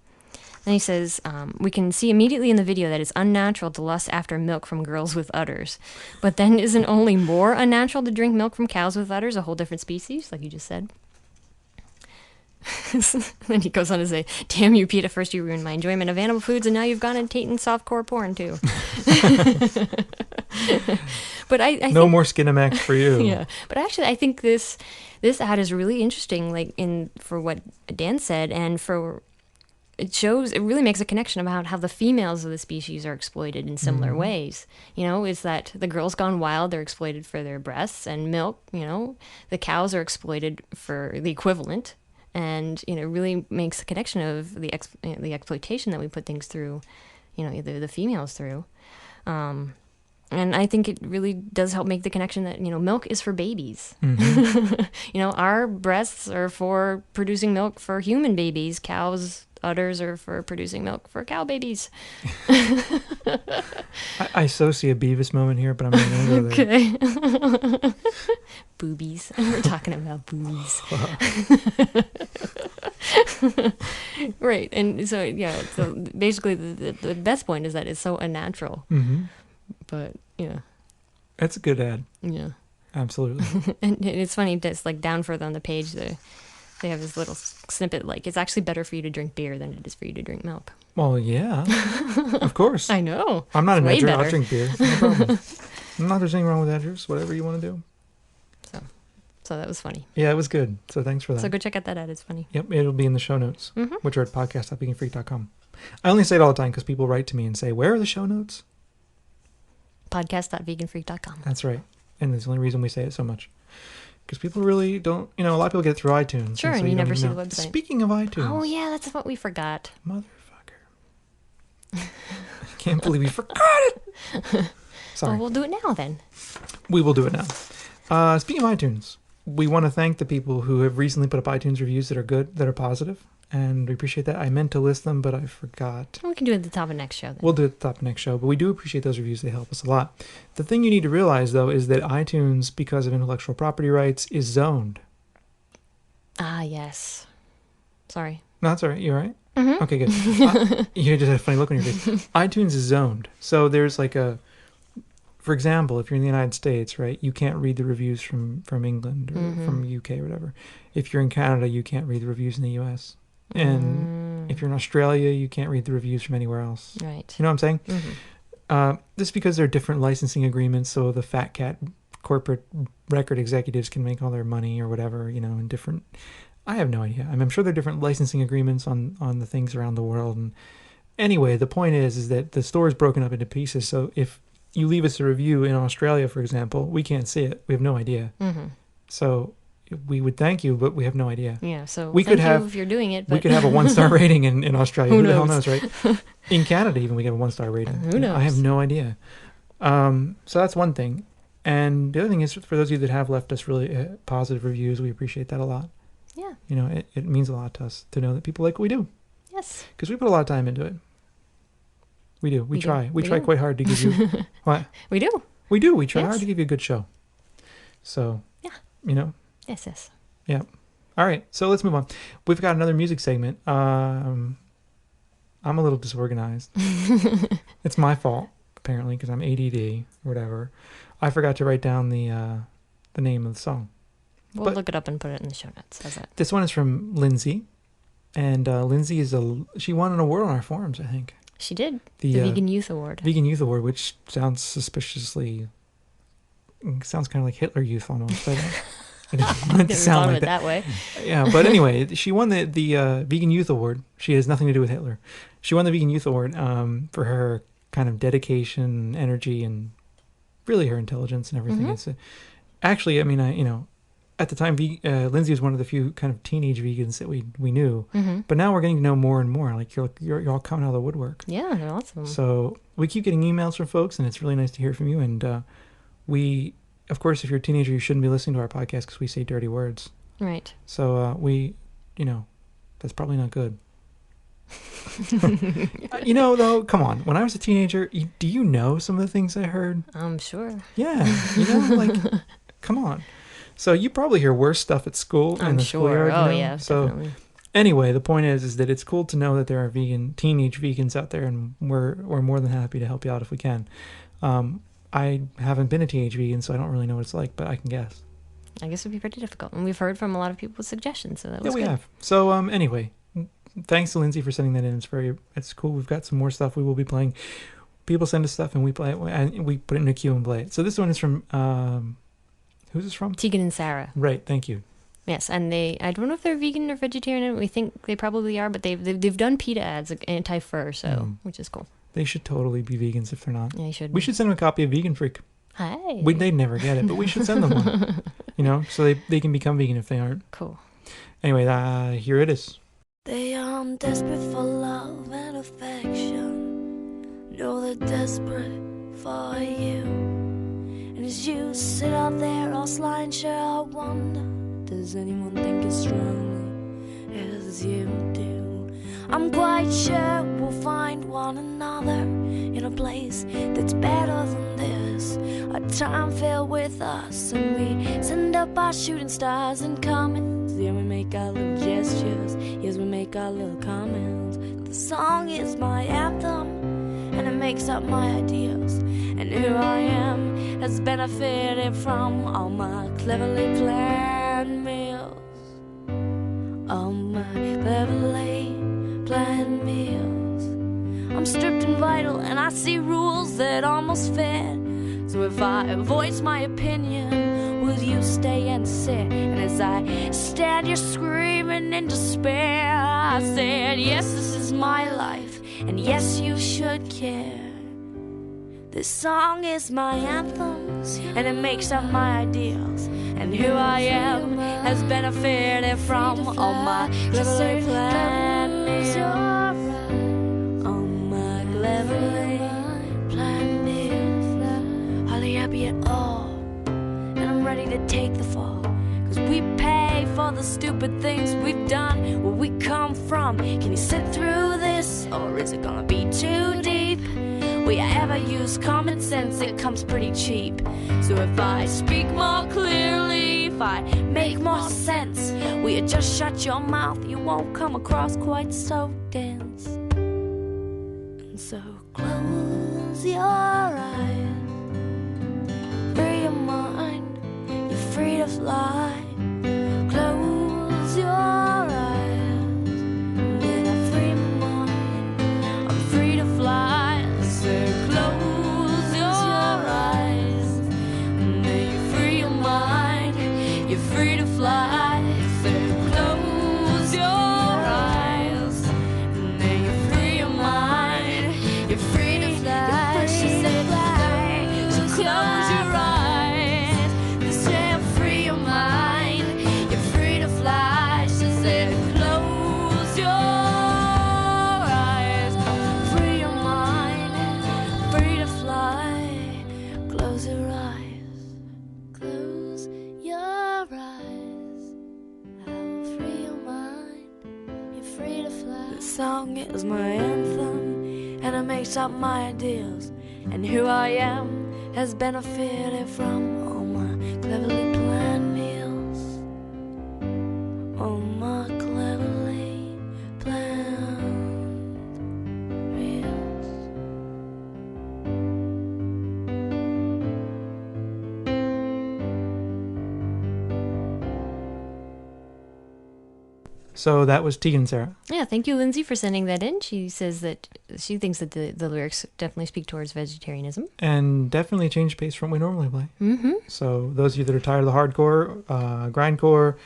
Then he says, we can see immediately in the video that it's unnatural to lust after milk from girls with udders. But then isn't only more unnatural to drink milk from cows with udders, a whole different species, like you just said? Then he goes on to say, "Damn you, Pete! At first you ruined my enjoyment of animal foods, and now you've gone and taken softcore porn too." But I No think, more Skinamax for you. yeah. But actually, I think this ad is really interesting. Like for what Dan said, and for it really makes a connection about how the females of the species are exploited in similar ways. Is that the girls gone wild, they're exploited for their breasts and milk. The cows are exploited for the equivalent, and really makes a connection of the the exploitation that we put things through. The females through. And I think it really does help make the connection that, milk is for babies. Our breasts are for producing milk for human babies. Cows' udders are for producing milk for cow babies. I so see a Beavis moment here, but I'm not going to go there. Okay. Boobies. We're talking about boobies. Right. And so, yeah. So basically, the best point is that it's so unnatural. Mm-hmm. But, yeah. That's a good ad. Yeah. Absolutely. And it's funny, just like down further on the page, they have this little snippet like, it's actually better for you to drink beer than it is for you to drink milk. Well, yeah. Of course. I know. I'm not It's an way edger. better. I'll drink beer. No problem. Not there's anything wrong with edgers. Whatever you want to do. So that was funny. Yeah, it was good. So thanks for that. So go check out that ad. It's funny. Yep, it'll be in the show notes, Mm-hmm. which are at podcast.veganfreak.com. I only say it all the time because people write to me and say, where are the show notes? Podcast.veganfreak.com. That's right. And that's the only reason we say it so much. Because people really don't, a lot of people get it through iTunes. Sure, so and you don't never even see know. the website. Speaking of iTunes. Oh, yeah, that's what we forgot. Motherfucker. I can't believe we forgot it. Sorry. Well, we'll do it now then. We will do it now. Speaking of iTunes, we want to thank the people who have recently put up iTunes reviews that are good, that are positive, and we appreciate that. I meant to list them, but I forgot. We can do it at the top of next show then. We'll do it at the top of next show, but we do appreciate those reviews. They help us a lot. The thing you need to realize, though, is that iTunes, because of intellectual property rights, is zoned. Ah, yes. Sorry. No, that's all right. You all right? Mm-hmm. Okay, good. You just had a funny look on your face. iTunes is zoned. So there's like for example, if you're in the United States, right, you can't read the reviews from England or from UK or whatever. If you're in Canada, you can't read the reviews in the US. And if you're in Australia, you can't read the reviews from anywhere else. Right. You know what I'm saying? Mm-hmm. This is because there are different licensing agreements, so the fat cat corporate record executives can make all their money or whatever, in different... I have no idea. I'm sure there are different licensing agreements on the things around the world. And anyway, the point is that the store is broken up into pieces, so if you leave us a review in Australia, for example, we can't see it. We have no idea. Mm-hmm. So we would thank you, but we have no idea. Yeah, so We thank could have- you if you're doing it. But We could have a 1-star rating in Australia. Who Who the hell knows? knows, right? In Canada, even, we get a 1-star rating. Who knows? I have no idea. So that's one thing. And the other thing is, for those of you that have left us really positive reviews, we appreciate that a lot. Yeah. It means a lot to us to know that people like what we do. Yes. Because we put a lot of time into it. We do. We do. try. We We try do. quite hard to give you... What? We do. We do. We try Yes. hard to give you a good show. So, Yeah. Yes, yes. All right. So let's move on. We've got another music segment. I'm a little disorganized. It's my fault, apparently, because I'm ADD or whatever. I forgot to write down the name of the song. We'll But- look it up and put it in the show notes. How's that? This one is from Lindsay. And Lindsay she won an award on our forums, I think. She did. The The Vegan Youth Award. Vegan Youth Award, which sounds suspiciously... Sounds kind of like Hitler Youth almost. But it didn't want it to Never sound thought of like it that. that way. Yeah, but anyway, she won the Vegan Youth Award. She has nothing to do with Hitler. She won the Vegan Youth Award for her kind of dedication, energy, and really her intelligence and everything. Mhm. It's actually, I mean, at the time, Lindsay was one of the few kind of teenage vegans that we knew. Mm-hmm. But now we're getting to know more and more. Like you're all coming out of the woodwork. Yeah, there are lots of them. So we keep getting emails from folks, and it's really nice to hear from you. And we, of course, if you're a teenager, you shouldn't be listening to our podcast because we say dirty words. Right. So that's probably not good. Though, come on. When I was a teenager, do you know some of the things I heard? I'm sure. Yeah, like, come on. So you probably hear worse stuff at school in I'm the sure. schoolyard. Oh, yeah, So definitely. anyway, the point is that it's cool to know that there are teenage vegans out there, and we're more than happy to help you out if we can. I haven't been a teenage vegan, so I don't really know what it's like, but I can guess. I guess it'd be pretty difficult. And we've heard from a lot of people with suggestions, so that was Yeah, we good. have. So anyway, thanks to Lindsay for sending that in. It's cool. We've got some more stuff we will be playing. People send us stuff and we play it, and we put it in a queue and play it. So this one is from who's this from? Tegan and Sarah. Right. Thank you. Yes, and I don't know if they're vegan or vegetarian. We think they probably are, but they've done PETA ads, like anti-fur, so which is cool. They should totally be vegans if they're not. Yeah, you should. We should send them a copy of Vegan Freak. Hi. They'd never get it, but we should send them one. So they can become vegan if they aren't. Cool. Anyway, here it is. They are desperate for love and affection. No, they're desperate for you. And as you sit out there all sly and sure, I wonder, does anyone think as strongly as you do? I'm quite sure we'll find one another in a place that's better than this. A time filled with us, and we send up our shooting stars and comments. Yeah, we make our little gestures. Yes, we make our little comments. The song is my anthem, and it makes up my ideas. And who I am has benefited from all my cleverly planned meals. All my cleverly planned meals. I'm stripped and vital, and I see rules that almost fit. So if I voice my opinion, will you stay and sit? And as I stand here screaming in despair, I said, yes, this is my life, and yes, you should care. This song is my anthem, and it makes up my ideals. And who I am has benefited from all my cleverly planned meals. All my cleverly planned meals. Hardly happy at all, and I'm ready to take the fall. 'Cause we pay for the stupid things we've done, where we come from. Can you sit through this, or is it gonna be too deep? We ever use common sense, it comes pretty cheap. So if I speak more clearly, if I make more sense, will you just shut your mouth? You won't come across quite so dense. And so close your eyes, free your mind, you're free to fly. Close your eyes, and then I free my mind, I'm free to fly. Close your eyes, and then you free your mind, you're free to fly. So close your eyes, and then you free your mind, you're free to fly. She said, so close your eyes, and say free your mind, you're free to fly. She said, close your eyes, free your mind, free to fly. Close your eyes, close your eyes. I'll free your mind, you're free to fly. This song is my anthem, and it makes up my ideals. And who I am has benefited from all my cleverly planned meals. All my cleverly planned meals. So that was Tegan and Sarah. Yeah, thank you, Lindsay, for sending that in. She says that she thinks that the lyrics definitely speak towards vegetarianism. And definitely change pace from what we normally play. Mm-hmm. So those of you that are tired of the hardcore, grindcore,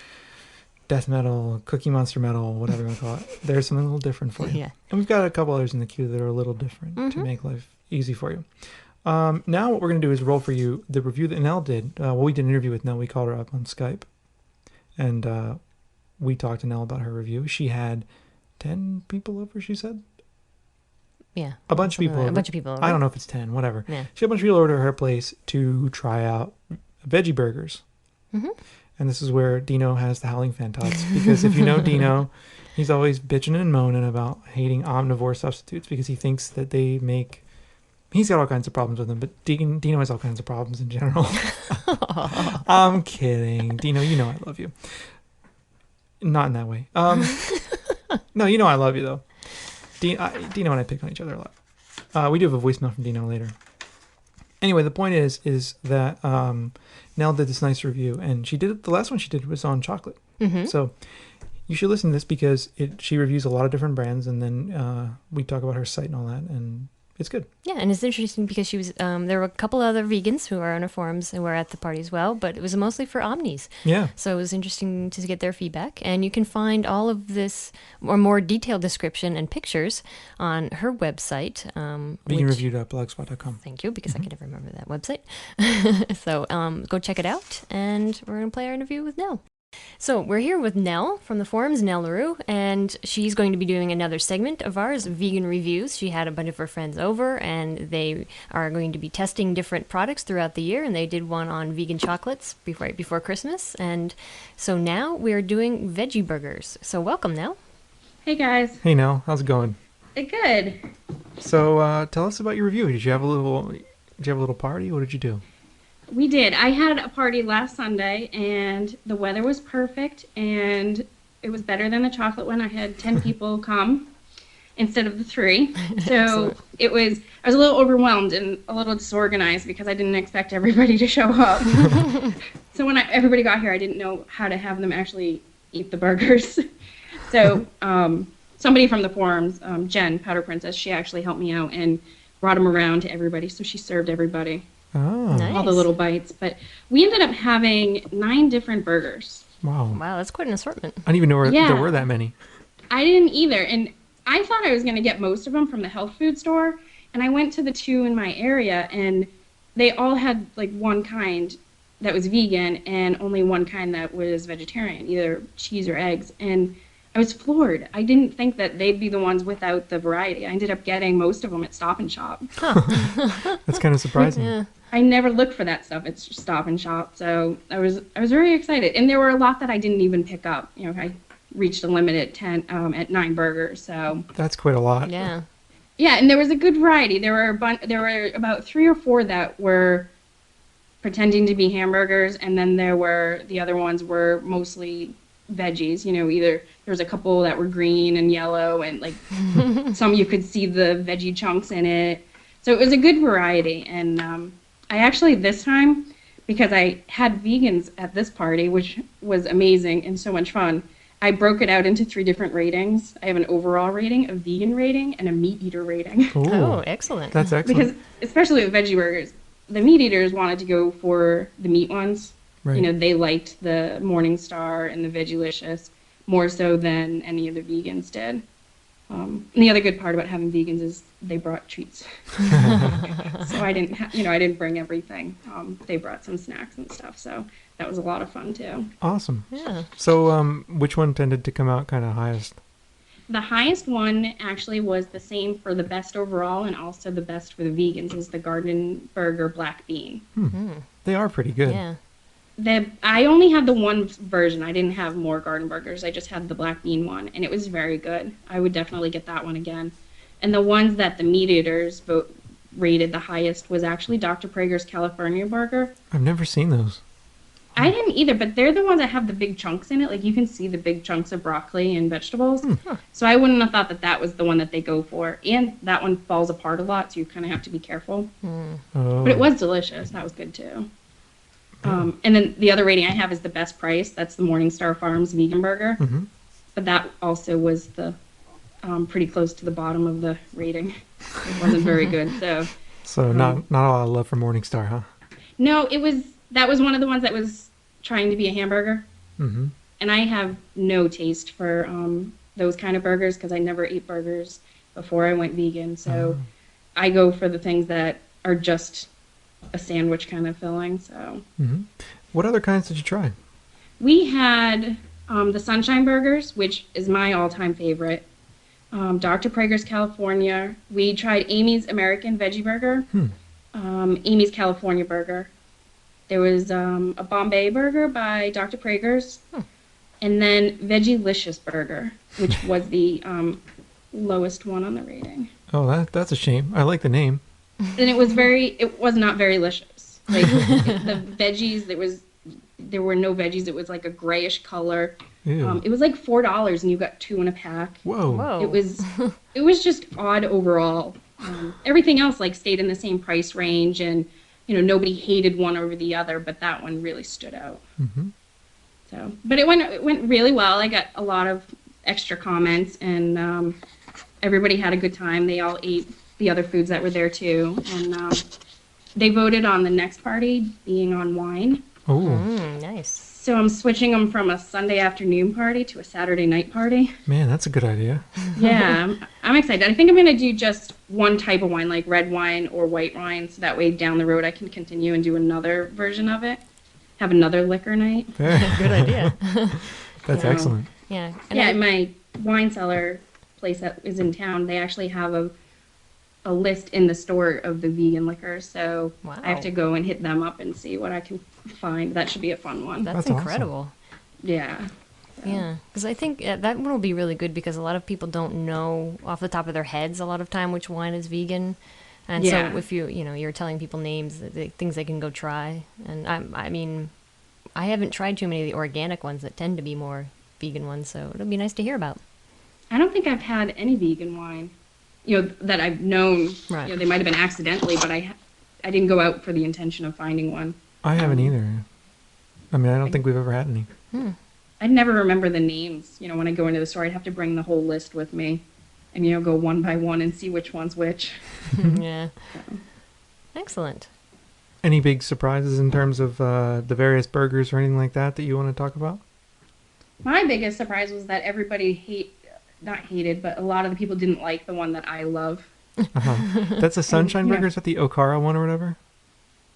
death metal, Cookie Monster metal, whatever you want to call it, there's something a little different for you. Yeah. And we've got a couple others in the queue that are a little different to make life easy for you. Now what we're going to do is roll for you the review that Nell did. We did an interview with Nell. We called her up on Skype. And we talked to Nell about her review. She had 10 people over, she said? Yeah. A bunch of people over. A bunch of people over. I don't know if it's 10, whatever. Yeah. She had a bunch of people over to her place to try out veggie burgers. Mm-hmm. And this is where Dino has the howling fan tots. Because if you know Dino, he's always bitching and moaning about hating omnivore substitutes because he thinks that they make... He's got all kinds of problems with them, but Dino has all kinds of problems in general. I'm kidding. Dino, you know I love you. Not in that way. No, you know I love you, though. Dino and I pick on each other a lot. We do have a voicemail from Dino later. Anyway, the point is that Nell did this nice review, and she did the last one she did was on chocolate. Mm-hmm. So you should listen to this because she reviews a lot of different brands, and then we talk about her site and all that, and it's good. Yeah, and it's interesting because she was. There were a couple other vegans who are on her forums and were at the party as well, but it was mostly for Omnis. Yeah. So it was interesting to get their feedback, and you can find all of this or more detailed description and pictures on her website. Veganreview.blogspot.com. Thank you, because I can never remember that website. So go check it out, and we're going to play our interview with Nell. So we're here with Nell from the forums, Nell LaRue, and she's going to be doing another segment of ours, Vegan Reviews. She had a bunch of her friends over, and they are going to be testing different products throughout the year, and they did one on vegan chocolates right before Christmas. And so now we're doing veggie burgers. So welcome, Nell. Hey guys. Hey, Nell. How's it going? Good. So tell us about your review. Did you have a little party? What did you do? We did. I had a party last Sunday, and the weather was perfect, and it was better than the chocolate one. I had 10 people come instead of the 3. So I was a little overwhelmed and a little disorganized because I didn't expect everybody to show up. So when everybody got here, I didn't know how to have them actually eat the burgers. So somebody from the forums, Jen, Powder Princess, she actually helped me out and brought them around to everybody. So she served everybody. Oh. Nice. All the little bites. But we ended up having 9 different burgers. Wow. Wow, that's quite an assortment. I didn't even know Yeah. there were that many. I didn't either. And I thought I was going to get most of them from the health food store. And I went to the 2 in my area, and they all had like one kind that was vegan and only one kind that was vegetarian, either cheese or eggs. And I was floored. I didn't think that they'd be the ones without the variety. I ended up getting most of them at Stop and Shop. That's kind of surprising. Yeah. I never look for that stuff. It's just Stop and Shop. So I was very excited, and there were a lot that I didn't even pick up. You know, I reached a limit at 9 burgers. So That's quite a lot. Yeah. yeah, and there was a good variety. There were about 3 or 4 that were pretending to be hamburgers, and then the other ones were mostly veggies. You know, either there was a couple that were green and yellow, and like some you could see the veggie chunks in it. So it was a good variety, and I actually this time, because I had vegans at this party, which was amazing and so much fun, I broke it out into 3 different ratings. I have an overall rating, a vegan rating, and a meat eater rating. Ooh, Oh, excellent. that's excellent. Because especially with veggie burgers, the meat eaters wanted to go for the meat ones. Right. You know, they liked the Morningstar and the Veggielicious more so than any of the vegans did. And the other good part about having vegans is they brought treats. So I didn't bring everything. They brought some snacks and stuff, so that was a lot of fun too. Awesome. Yeah. So which one tended to come out kind of highest? The highest one actually was the same for the best overall and also the best for the vegans is the Garden Burger Black Bean. They are pretty good. Yeah. I only had the one version. I didn't have more garden burgers. I just had the black bean one, and it was very good. I would definitely get that one again. And the ones that the meat eaters rated the highest was actually Dr. Prager's California burger. I've never seen those. I didn't either, but they're the ones that have the big chunks in it. Like you can see the big chunks of broccoli and vegetables. So I wouldn't have thought that that was the one that they go for. And that one falls apart a lot, so you kind of have to be careful. Oh. But it was delicious. That was good too. And then the other rating I have is the best price. That's the Morningstar Farms vegan burger. Mhm. But that also was the pretty close to the bottom of the rating. It wasn't very good. So not a lot of love for Morningstar, huh? No, that was one of the ones that was trying to be a hamburger. Mm-hmm. And I have no taste for those kind of burgers because I never ate burgers before I went vegan. So I go for the things that are just a sandwich kind of filling. So What other kinds did you try? we had the Sunshine Burgers, which is my all-time favorite. Dr. Prager's California. We tried Amy's American Veggie Burger. Amy's California Burger. There was a Bombay Burger by Dr. Prager's. And then Veggielicious Burger, which was the lowest one on the rating. Oh, that's a shame. I like the name. And it was not very licious. Like the veggies, there were no veggies. It was like a grayish color. Ew. It was like $4 and you got 2 in a pack. Whoa. Whoa. It was just odd overall. Everything else like stayed in the same price range, and nobody hated one over the other, but that one really stood out. Mm-hmm. So, but it went really well. I got a lot of extra comments, and everybody had a good time. They all ate the other foods that were there too, and they voted on the next party being on wine. Oh, Nice. So I'm switching them from a Sunday afternoon party to a Saturday night party. man, that's a good idea. Yeah, I'm excited. I think I'm going to do just one type of wine, like red wine or white wine, so that way down the road I can continue and do another version of it. Have another liquor night. Very, Good idea. that's So- excellent. Yeah. And Yeah, I- at my wine cellar place that is in town, they actually have a list in the store of the vegan liquors, so Wow. I have to go and hit them up and see what I can find. That should be a fun one. that's That's awesome. incredible. Yeah. Yeah, because I think that one will be really good because a lot of people don't know off the top of their heads a lot of time which wine is vegan, and Yeah. so if you're telling people names, things they can go try, and I mean, I haven't tried too many of the organic ones that tend to be more vegan ones, so it'll be nice to hear about. I don't think I've had any vegan wine, that I've known. Right. They might have been accidentally, but I didn't go out for the intention of finding one. I haven't either. I mean, I don't think we've ever had any. I'd never remember the names. When I go into the store, I'd have to bring the whole list with me and, go one by one and see which one's which. Yeah, excellent. Any big surprises in terms of the various burgers or anything like that you want to talk about? My biggest surprise was that everybody not hated, but a lot of the people didn't like the one that I love. That's a Sunshine yeah. Burger? Is that the Okara one or whatever?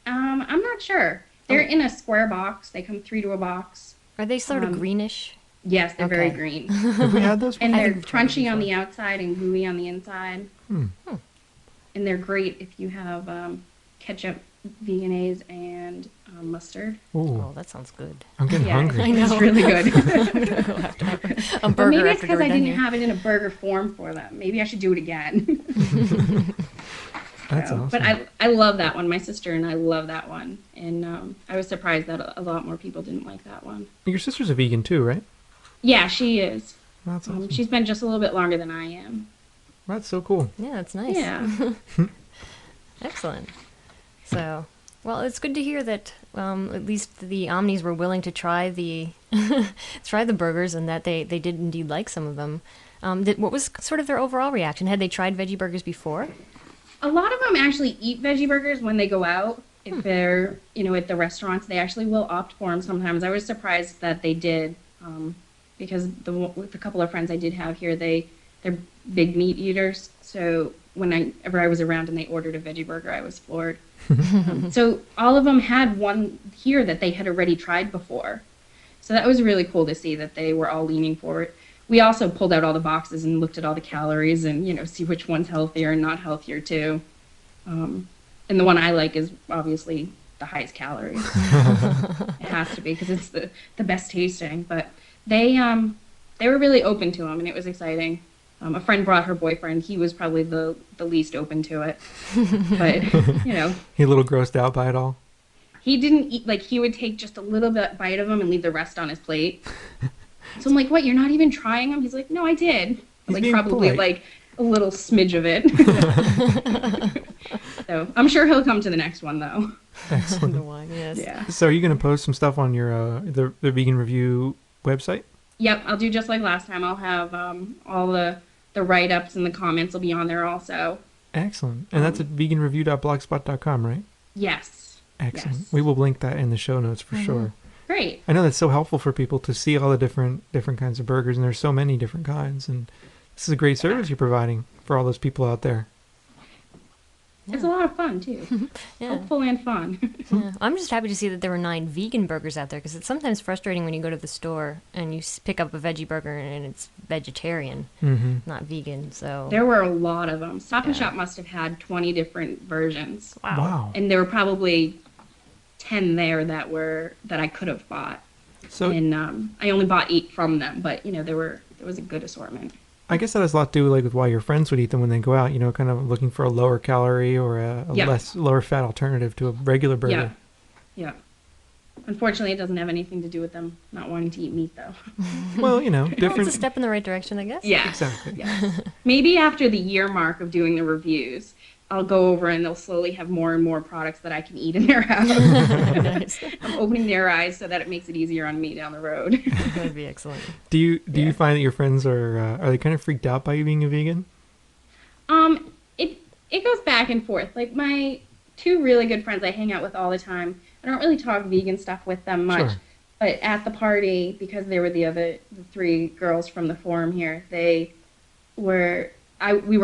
I'm not sure. They're in a square box. They come 3 to a box. Are they sort of greenish? Yes, they're very Okay. green. Have we had those And before? they're we've tried them crunchy on before. the outside and gooey on the inside. And they're great if you have ketchup, Viennese, and mustard. Ooh, Oh, that sounds good. I'm getting Yeah, hungry. It's really good. A But burger maybe it's after because we're I done didn't here. have it in a burger form for them. Maybe I should do it again. That's So, awesome. But I love that one. My sister and I love that one. And I was surprised that a lot more people didn't like that one. Your sister's a vegan too, right? Yeah, she is. That's awesome. She's been just a little bit longer than I am. That's so cool. Yeah, that's nice. Yeah. Excellent. So, well, it's good to hear that at least the Omnis were willing to try the try the burgers, and that they did indeed like some of them. What was sort of their overall reaction? Had they tried veggie burgers before? A lot of them actually eat veggie burgers when they go out. If they're, at the restaurants, they actually will opt for them sometimes. I was surprised that they did, because with a couple of friends I did have here, they're big meat eaters. So whenever I was around and they ordered a veggie burger, I was floored. So all of them had one here that they had already tried before. So that was really cool to see that they were all leaning forward. We also pulled out all the boxes and looked at all the calories and, see which one's healthier and not healthier too. And the one I like is obviously the highest calories. It has to be because it's the best tasting. But they were really open to them, and it was exciting. A friend brought her boyfriend. He was probably the least open to it. But, He a little grossed out by it all. he didn't eat, he would take just a little bite of them and leave the rest on his plate. So I'm like, what, you're not even trying them? He's like, no, I did. He's being Probably polite. a little smidge of it. So I'm sure he'll come to the next one though. The wine, yes. Yeah. So are you going to post some stuff on your the Vegan Review website? Yep, I'll do just like last time. I'll have all the write-ups and the comments will be on there also. Excellent. And that's at veganreview.blogspot.com, right? Yes. Excellent. Yes. We will link that in the show notes for sure. Great. I know that's so helpful for people to see all the different kinds of burgers, and there's so many different kinds, and this is a great service you're providing for all those people out there. It's a lot of fun too. Yeah. Helpful and fun. Yeah. I'm just happy to see that there were 9 vegan burgers out there, because it's sometimes frustrating when you go to the store and you pick up a veggie burger and it's vegetarian, not vegan. So There were a lot of them. Stop and Shop must have had 20 different versions. Wow. And there were probably 10 there that I could have bought. So And I only bought 8 from them, but there was a good assortment. I guess that has a lot to do with why your friends would eat them when they go out, kind of looking for a lower calorie or a Yeah. lower fat alternative to a regular burger. Yeah. Unfortunately, it doesn't have anything to do with them not wanting to eat meat, though. Well, Well, different. it's a step in the right direction, I guess. Yeah. Exactly. Yes. Maybe after the year mark of doing the reviews, I'll go over and they'll slowly have more and more products that I can eat in their house. Nice. I'm opening their eyes so that it makes it easier on me down the road. That'd be excellent. Do you Yeah. find that your friends are they kind of freaked out by you being a vegan? It goes back and forth. Like my two really good friends I hang out with all the time. I don't really talk vegan stuff with them much. Sure. But at the party, because they were the three girls from the forum here, we were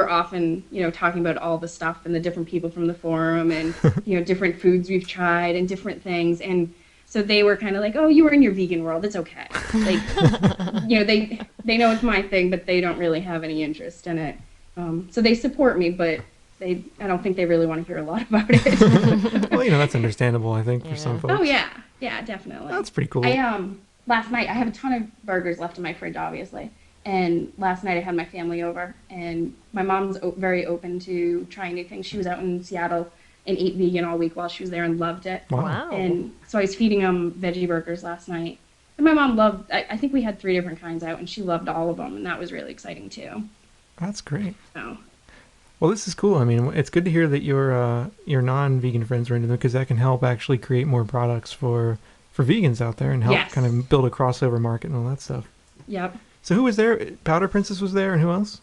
often, talking about all the stuff and the different people from the forum and, different foods we've tried and different things. And so they were kind of like, oh, you were in your vegan world. It's okay. Like, they know it's my thing, but they don't really have any interest in it. So they support me, but I don't think they really want to hear a lot about it. Well, that's understandable, I think, for some Yeah. folks. Oh, yeah. Yeah, definitely. That's pretty cool. Last night, I have a ton of burgers left in my fridge, obviously. And last night I had my family over, and my mom's very open to trying new things. She was out in Seattle and ate vegan all week while she was there and loved it. Wow. And so I was feeding them veggie burgers last night. And my mom loved, I think we had 3 different kinds out, and she loved all of them, and that was really exciting too. That's great. So, Well, this is cool. I mean, it's good to hear that your non-vegan friends are into them, because that can help actually create more products for vegans out there and help Yes. kind of build a crossover market and all that stuff. yep. So who was there? Powder Princess was there, and who else?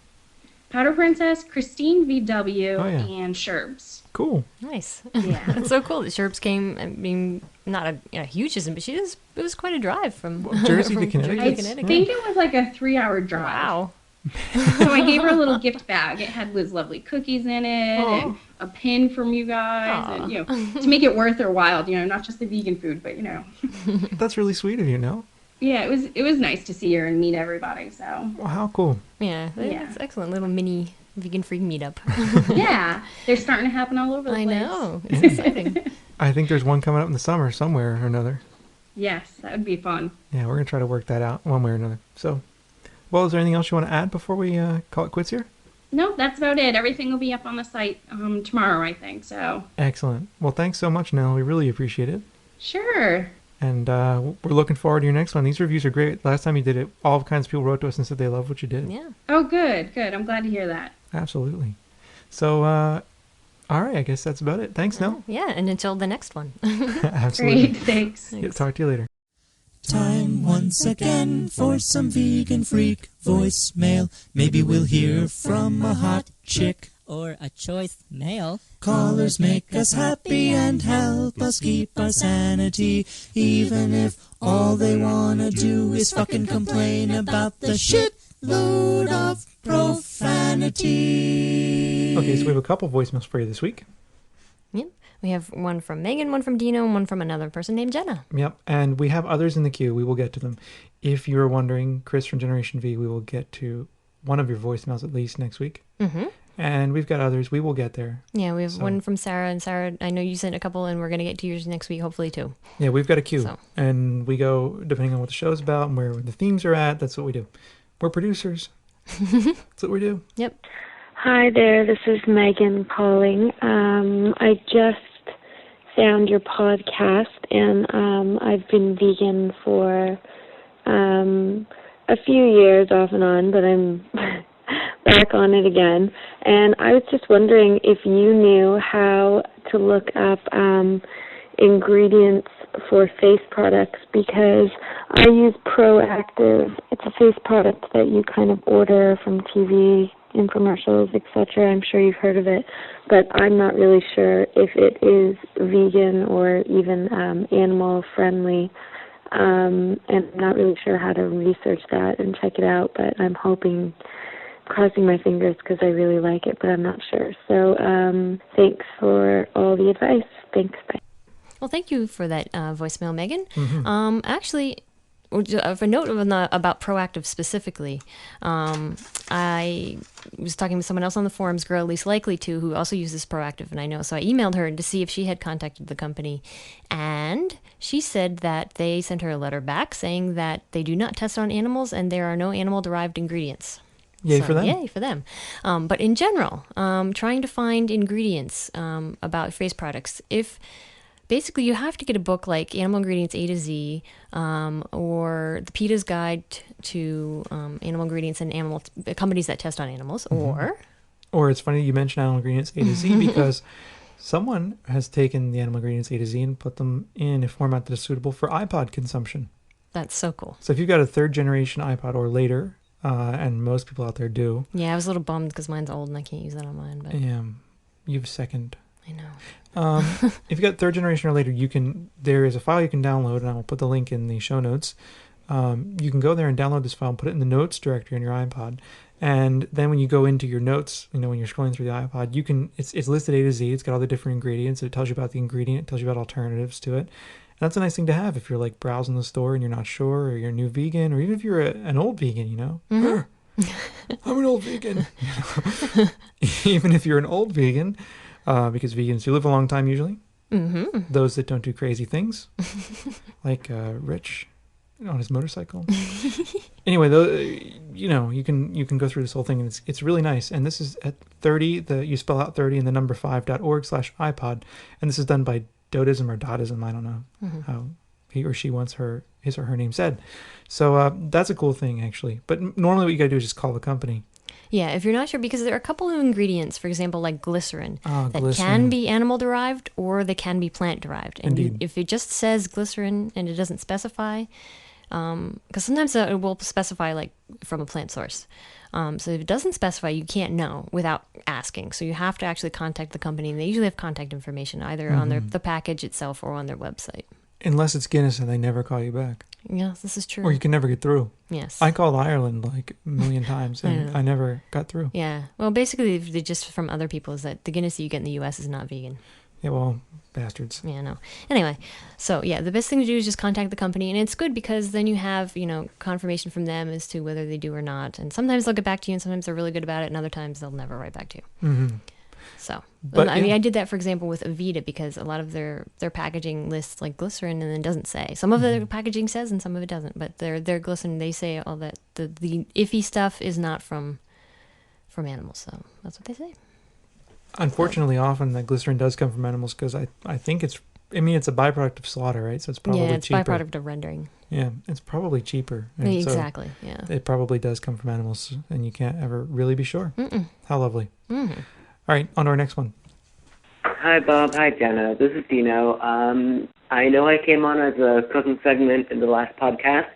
Powder Princess, Christine VW, Oh, yeah. and Sherbs. Cool. Nice. Yeah. It's so cool that Sherbs came. I mean, not a huge distance, but it was quite a drive from Jersey to from Connecticut? I Jersey to think it was like a 3-hour drive. Wow. So I gave her a little gift bag. It had Liz Lovely cookies in it and a pin from you guys, Aw. and to make it worth her while, not just the vegan food, but That's really sweet of you, no? yeah, it was nice to see her and meet everybody. So Well, how cool. Yeah, Yeah. it's excellent. Little mini vegan freak meetup. yeah, they're starting to happen all over the I place. know. It's exciting. I think there's one coming up in the summer somewhere or another. Yes, that would be fun. Yeah, we're going to try to work that out one way or another. So, well, is there anything else you want to add before we call it quits here? No, that's about it. Everything will be up on the site tomorrow, I think. So Excellent. Well, thanks so much, Nell. We really appreciate it. sure. And we're looking forward to your next one. These reviews are great. Last time you did it, all kinds of people wrote to us and said they love what you did. Yeah. Oh, good. I'm glad to hear that. Absolutely. So, all right, I guess that's about it. Thanks, Nell. Yeah, and until the next one. Absolutely. Great, thanks. Yeah, talk to you later. Time once again for some vegan freak voicemail. Maybe we'll hear from a hot chick. Or a choice male. Callers make us happy and help us keep our sanity, even if all they wanna do is fucking complain about the shit load of profanity. Okay, so we have a couple voicemails for you this week. Yep. We have one from Megan, one from Dino, and one from another person named Jenna. Yep, and we have others in the queue. We will get to them. If you're wondering, Chris from Generation V, we will get to one of your voicemails at least next week. Mm-hmm. And we've got others. We will get there. Yeah, we have So- one from Sarah, and Sarah, I know you sent a couple, and we're going to get to yours next week, hopefully, too. Yeah, we've got a queue. So. And we go, depending on what the show's about and where the themes are at, that's what we do. We're producers. That's what we do. Yep. Hi there, this is Megan calling. I just found your podcast, and I've been vegan for a few years off and on, but I'm back on it again. And I was just wondering if you knew how to look up ingredients for face products, because I use Proactive. It's a face product that you kind of order from TV infomercials, etc. I'm sure you've heard of it, but I'm not really sure if it is vegan or even animal friendly, and I'm not really sure how to research that and check it out, but I'm hoping, crossing my fingers, because I really like it, but I'm not sure. So thanks for all the advice. Thanks. Bye. Well, thank you for that voicemail, Megan. Mm-hmm. Actually, for a note about Proactive specifically, I was talking with someone else on the forums, girl least likely to, who also uses Proactive, and I know. So I emailed her to see if she had contacted the company, and she said that they sent her a letter back saying that they do not test on animals and there are no animal-derived ingredients. Yay So, for them. Yay for them. But in general, trying to find ingredients about face products, basically, you have to get a book like Animal Ingredients A to Z, or the PETA's Guide to Animal Ingredients and Animal Companies that Test on Animals, or Or it's funny you mentioned animal ingredients A to Z because someone has taken the animal ingredients A to Z and put them in a format that is suitable for iPod consumption. That's so cool. So if you've got a third generation iPod or later, and most people out there do. Yeah, I was a little bummed because mine's old and I can't use that on mine. But Yeah, you've second. I know. If you've got third generation or later, there is a file you can download, and I will put the link in the show notes. You can go there and download this file and put it in the notes directory on your iPod. And then when you go into your notes, when you're scrolling through the iPod, it's listed A to Z. It's got all the different ingredients. It tells you about the ingredient. It tells you about alternatives to it. And that's a nice thing to have if you're like browsing the store and you're not sure, or you're a new vegan, or even if you're an old vegan, Mm-hmm. I'm an old vegan. Even if you're an old vegan, because vegans do live a long time usually. Mm-hmm. Those that don't do crazy things, like Rich on his motorcycle. Anyway, you can go through this whole thing, and it's really nice. And this is at 30. You spell out 30 and the number 5.org/iPod, and this is done by Dodism or Dottism. I don't know how he or she wants his or her name said. So that's a cool thing, actually. But normally what you got to do is just call the company. Yeah, if you're not sure, because there are a couple of ingredients, for example, like glycerin, that glycerin. can be animal-derived or they can be plant-derived. And if it just says glycerin and it doesn't specify, because sometimes it will specify like from a plant source. So if it doesn't specify, you can't know without asking. So you have to actually contact the company, and they usually have contact information either on the package itself or on their website. Unless it's Guinness and they never call you back. Yes, this is true. Or you can never get through. Yes. I called Ireland like a million times and I never got through. Yeah. Well, basically, they just from other people is that the Guinness that you get in the U.S. is not vegan. Yeah, well, bastards. Yeah, no. Anyway, so yeah, the best thing to do is just contact the company, and it's good because then you have, confirmation from them as to whether they do or not. And sometimes they'll get back to you, and sometimes they're really good about it, and other times they'll never write back to you. Mm-hmm. So, But, I mean, I did that, for example, with Avita because a lot of their packaging lists like glycerin and then doesn't say. Some of the packaging says and some of it doesn't. But their glycerin, they say all that the iffy stuff is not from animals. So that's what they say. Unfortunately, often that glycerin does come from animals because I think it's a byproduct of slaughter, right? So it's probably yeah, it's cheaper. byproduct of rendering. Yeah, it's probably cheaper. And Exactly. so Yeah. it probably does come from animals, and you can't ever really be sure. Mm-mm. How lovely. Mm-hmm. All right, on to our next one. Hi, Bob. Hi, Jenna. This is Dino. I know I came on as a cooking segment in the last podcast,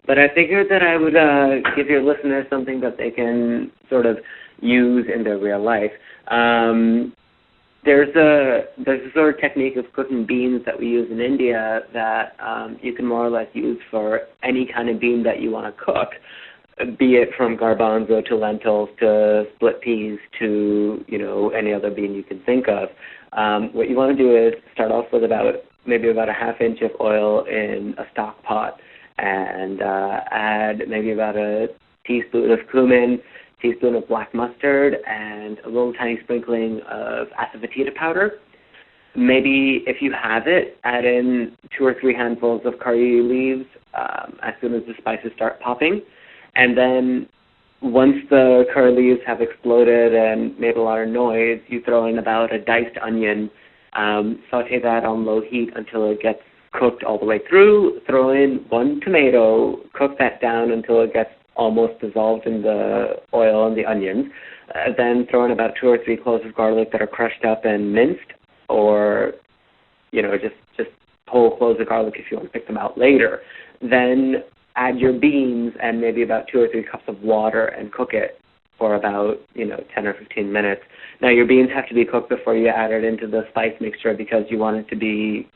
but I figured that I would give your listeners something that they can sort of use in their real life. There's a sort of technique of cooking beans that we use in India that you can more or less use for any kind of bean that you want to cook, be it from garbanzo to lentils to split peas to, any other bean you can think of. What you want to do is start off with maybe about a half inch of oil in a stock pot and add maybe about a teaspoon of cumin, teaspoon of black mustard, and a little tiny sprinkling of asafoetida powder. Maybe, if you have it, add in 2 or 3 handfuls of curry leaves as soon as the spices start popping. And then once the curry leaves have exploded and made a lot of noise, you throw in about a diced onion, saute that on low heat until it gets cooked all the way through, throw in 1 tomato, cook that down until it gets almost dissolved in the oil and the onions, then throw in about 2 or 3 cloves of garlic that are crushed up and minced, or, just whole cloves of garlic if you want to pick them out later. Then add your beans and maybe about 2 or 3 cups of water and cook it for about, 10 or 15 minutes. Now, your beans have to be cooked before you add it into the spice mixture because you want it to be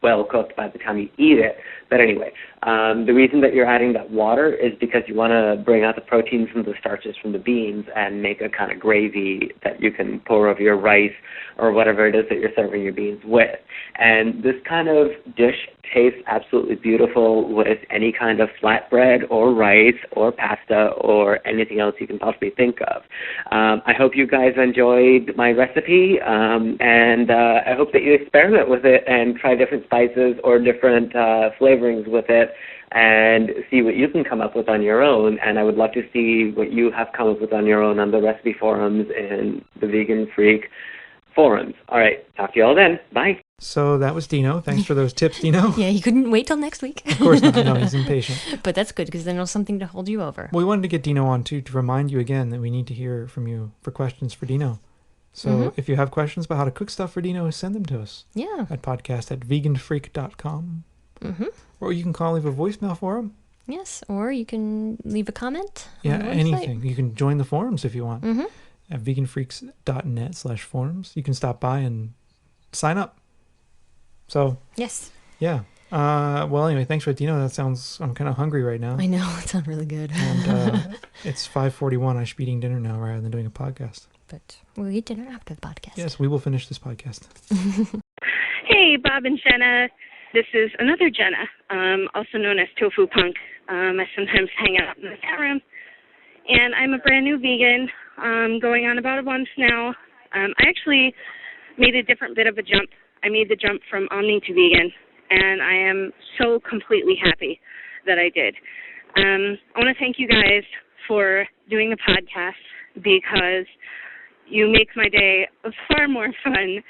well cooked by the time you eat it. But anyway, the reason that you're adding that water is because you want to bring out the proteins from the starches from the beans and make a kind of gravy that you can pour over your rice or whatever it is that you're serving your beans with. And this kind of dish tastes absolutely beautiful with any kind of flatbread or rice or pasta or anything else you can possibly think of. I hope you guys enjoyed my recipe, and I hope that you experiment with it and try different spices or different flavorings with it and see what you can come up with on your own. And I would love to see what you have come up with on your own on the recipe forums and the Vegan Freak forums. All right, talk to you all then. Bye. So that was Dino. Thanks for those tips, Dino. Yeah, he couldn't wait till next week. Of course not. No, he's impatient. But that's good because then there's something to hold you over. Well, we wanted to get Dino on too to remind you again that we need to hear from you for questions for Dino. So if you have questions about how to cook stuff for Dino, send them to us. Yeah. At podcast@veganfreak.com. Mm-hmm. Or you can leave a voicemail for him. Yes, or you can leave a comment. Yeah, on the anything. You can join the forums if you want. Mm-hmm. At veganfreaks.net/forums. You can stop by and sign up. So, Yes. yeah. Well, anyway, thanks for Dino. I'm kind of hungry right now. I know, it sounds really good. And it's 5:41. I should be eating dinner now rather than doing a podcast. But we'll eat dinner after the podcast. Yes, we will finish this podcast. Hey, Bob and Jenna. This is another Jenna, also known as Tofu Punk. I sometimes hang out in the chat room. And I'm a brand new vegan, going on about a month now. I actually made a different bit of a jump. I made the jump from Omni to vegan, and I am so completely happy that I did. I want to thank you guys for doing the podcast because you make my day far more fun.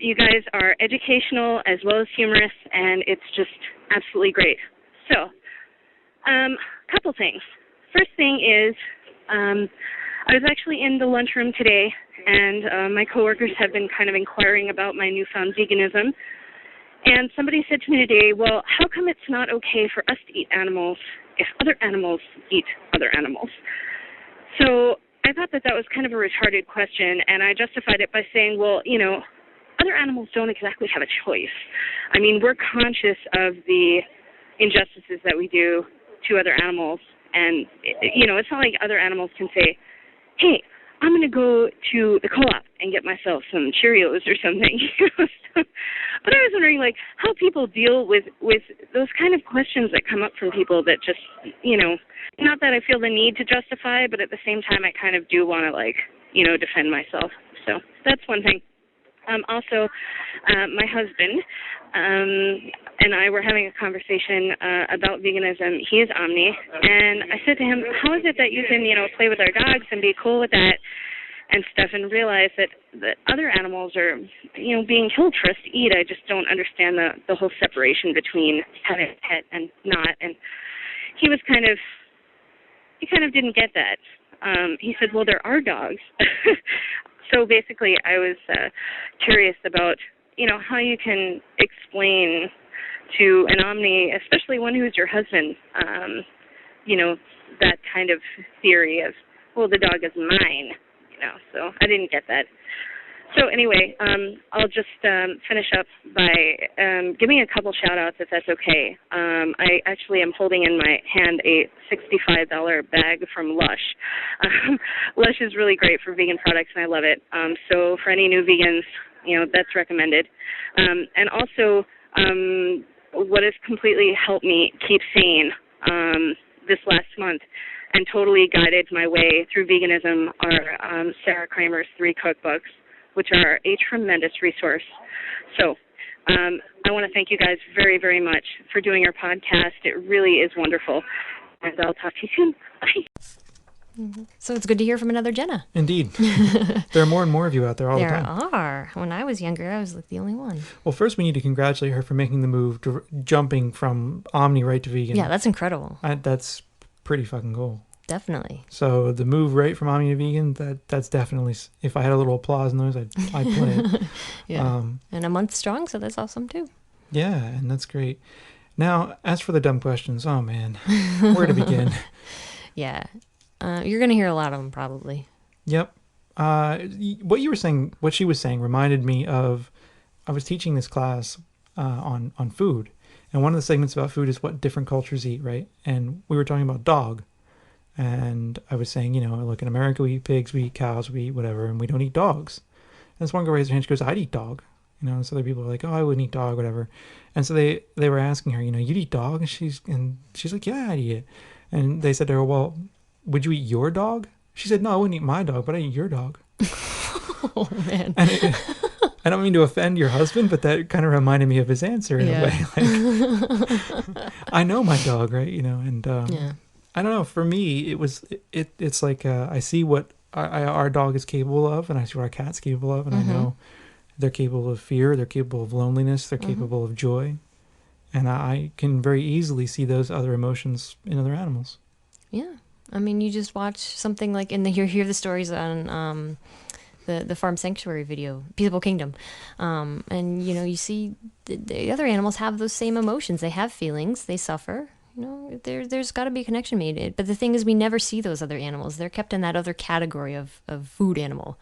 You guys are educational as well as humorous, and it's just absolutely great. So, couple things. First thing is, I was actually in the lunchroom today, and my coworkers have been kind of inquiring about my newfound veganism. And somebody said to me today, well, how come it's not okay for us to eat animals if other animals eat other animals? So I thought that was kind of a retarded question, and I justified it by saying, well, other animals don't exactly have a choice. I mean, we're conscious of the injustices that we do to other animals, and, it's not like other animals can say, hey, I'm going to go to the co-op and get myself some Cheerios or something. But I was wondering, how people deal with those kind of questions that come up from people that just, not that I feel the need to justify, but at the same time I kind of do want to, defend myself. So that's one thing. Also, my husband and I were having a conversation about veganism. He is Omni, and I said to him, how is it that you can, play with our dogs and be cool with that and stuff, and realize that other animals are, being killed for us to eat? I just don't understand the whole separation between having a pet and not. And he kind of didn't get that. He said, well, there are dogs. So basically, I was curious about, how you can explain to an Omni, especially one who's your husband, that kind of theory of, well, the dog is mine, So I didn't get that. So anyway, I'll just finish up by giving a couple shout-outs, if that's okay. I actually am holding in my hand a $65 bag from Lush. Lush is really great for vegan products, and I love it. So for any new vegans, that's recommended. And also, what has completely helped me keep sane this last month and totally guided my way through veganism are Sarah Kramer's 3 cookbooks, which are a tremendous resource. So I want to thank you guys very, very much for doing your podcast. It really is wonderful. And I'll talk to you soon. Bye. Mm-hmm. So it's good to hear from another Jenna. Indeed. There are more and more of you out there all the time. There are. When I was younger, I was the only one. Well, first we need to congratulate her for making the move to jumping from Omni right to vegan. Yeah, that's incredible. That's pretty fucking cool. Definitely. So the move right from Omni to vegan, that's definitely, if I had a little applause noise, I'd play it. Yeah. And a month strong, so that's awesome too. Yeah, and that's great. Now, as for the dumb questions, oh man, where to begin? Yeah. You're going to hear a lot of them probably. Yep. What she was saying reminded me of, I was teaching this class on food, and one of the segments about food is what different cultures eat, right? And we were talking about dog. And I was saying, look, in America, we eat pigs, we eat cows, we eat whatever, and we don't eat dogs. And this one girl raised her hand, she goes, I'd eat dog. And so other people are like, oh, I wouldn't eat dog, whatever. And so they were asking her, you'd eat dog? And she's like, yeah, I'd eat it. And they said to her, well, would you eat your dog? She said, no, I wouldn't eat my dog, but I'd eat your dog. Oh, man. And I don't mean to offend your husband, but that kind of reminded me of his answer in a way. Like, I know my dog, right? And I don't know. For me, it's like I see what our dog is capable of, and I see what our cat's capable of, and I know They're capable of fear. They're capable of loneliness. They're capable of joy. And I can very easily see those other emotions in other animals. Yeah. I mean, you just watch something like you hear the stories on the Farm Sanctuary video, Peaceable Kingdom. And, you see the other animals have those same emotions. They have feelings. They suffer. There's got to be a connection made. But the thing is, we never see those other animals. They're kept in that other category of food animal,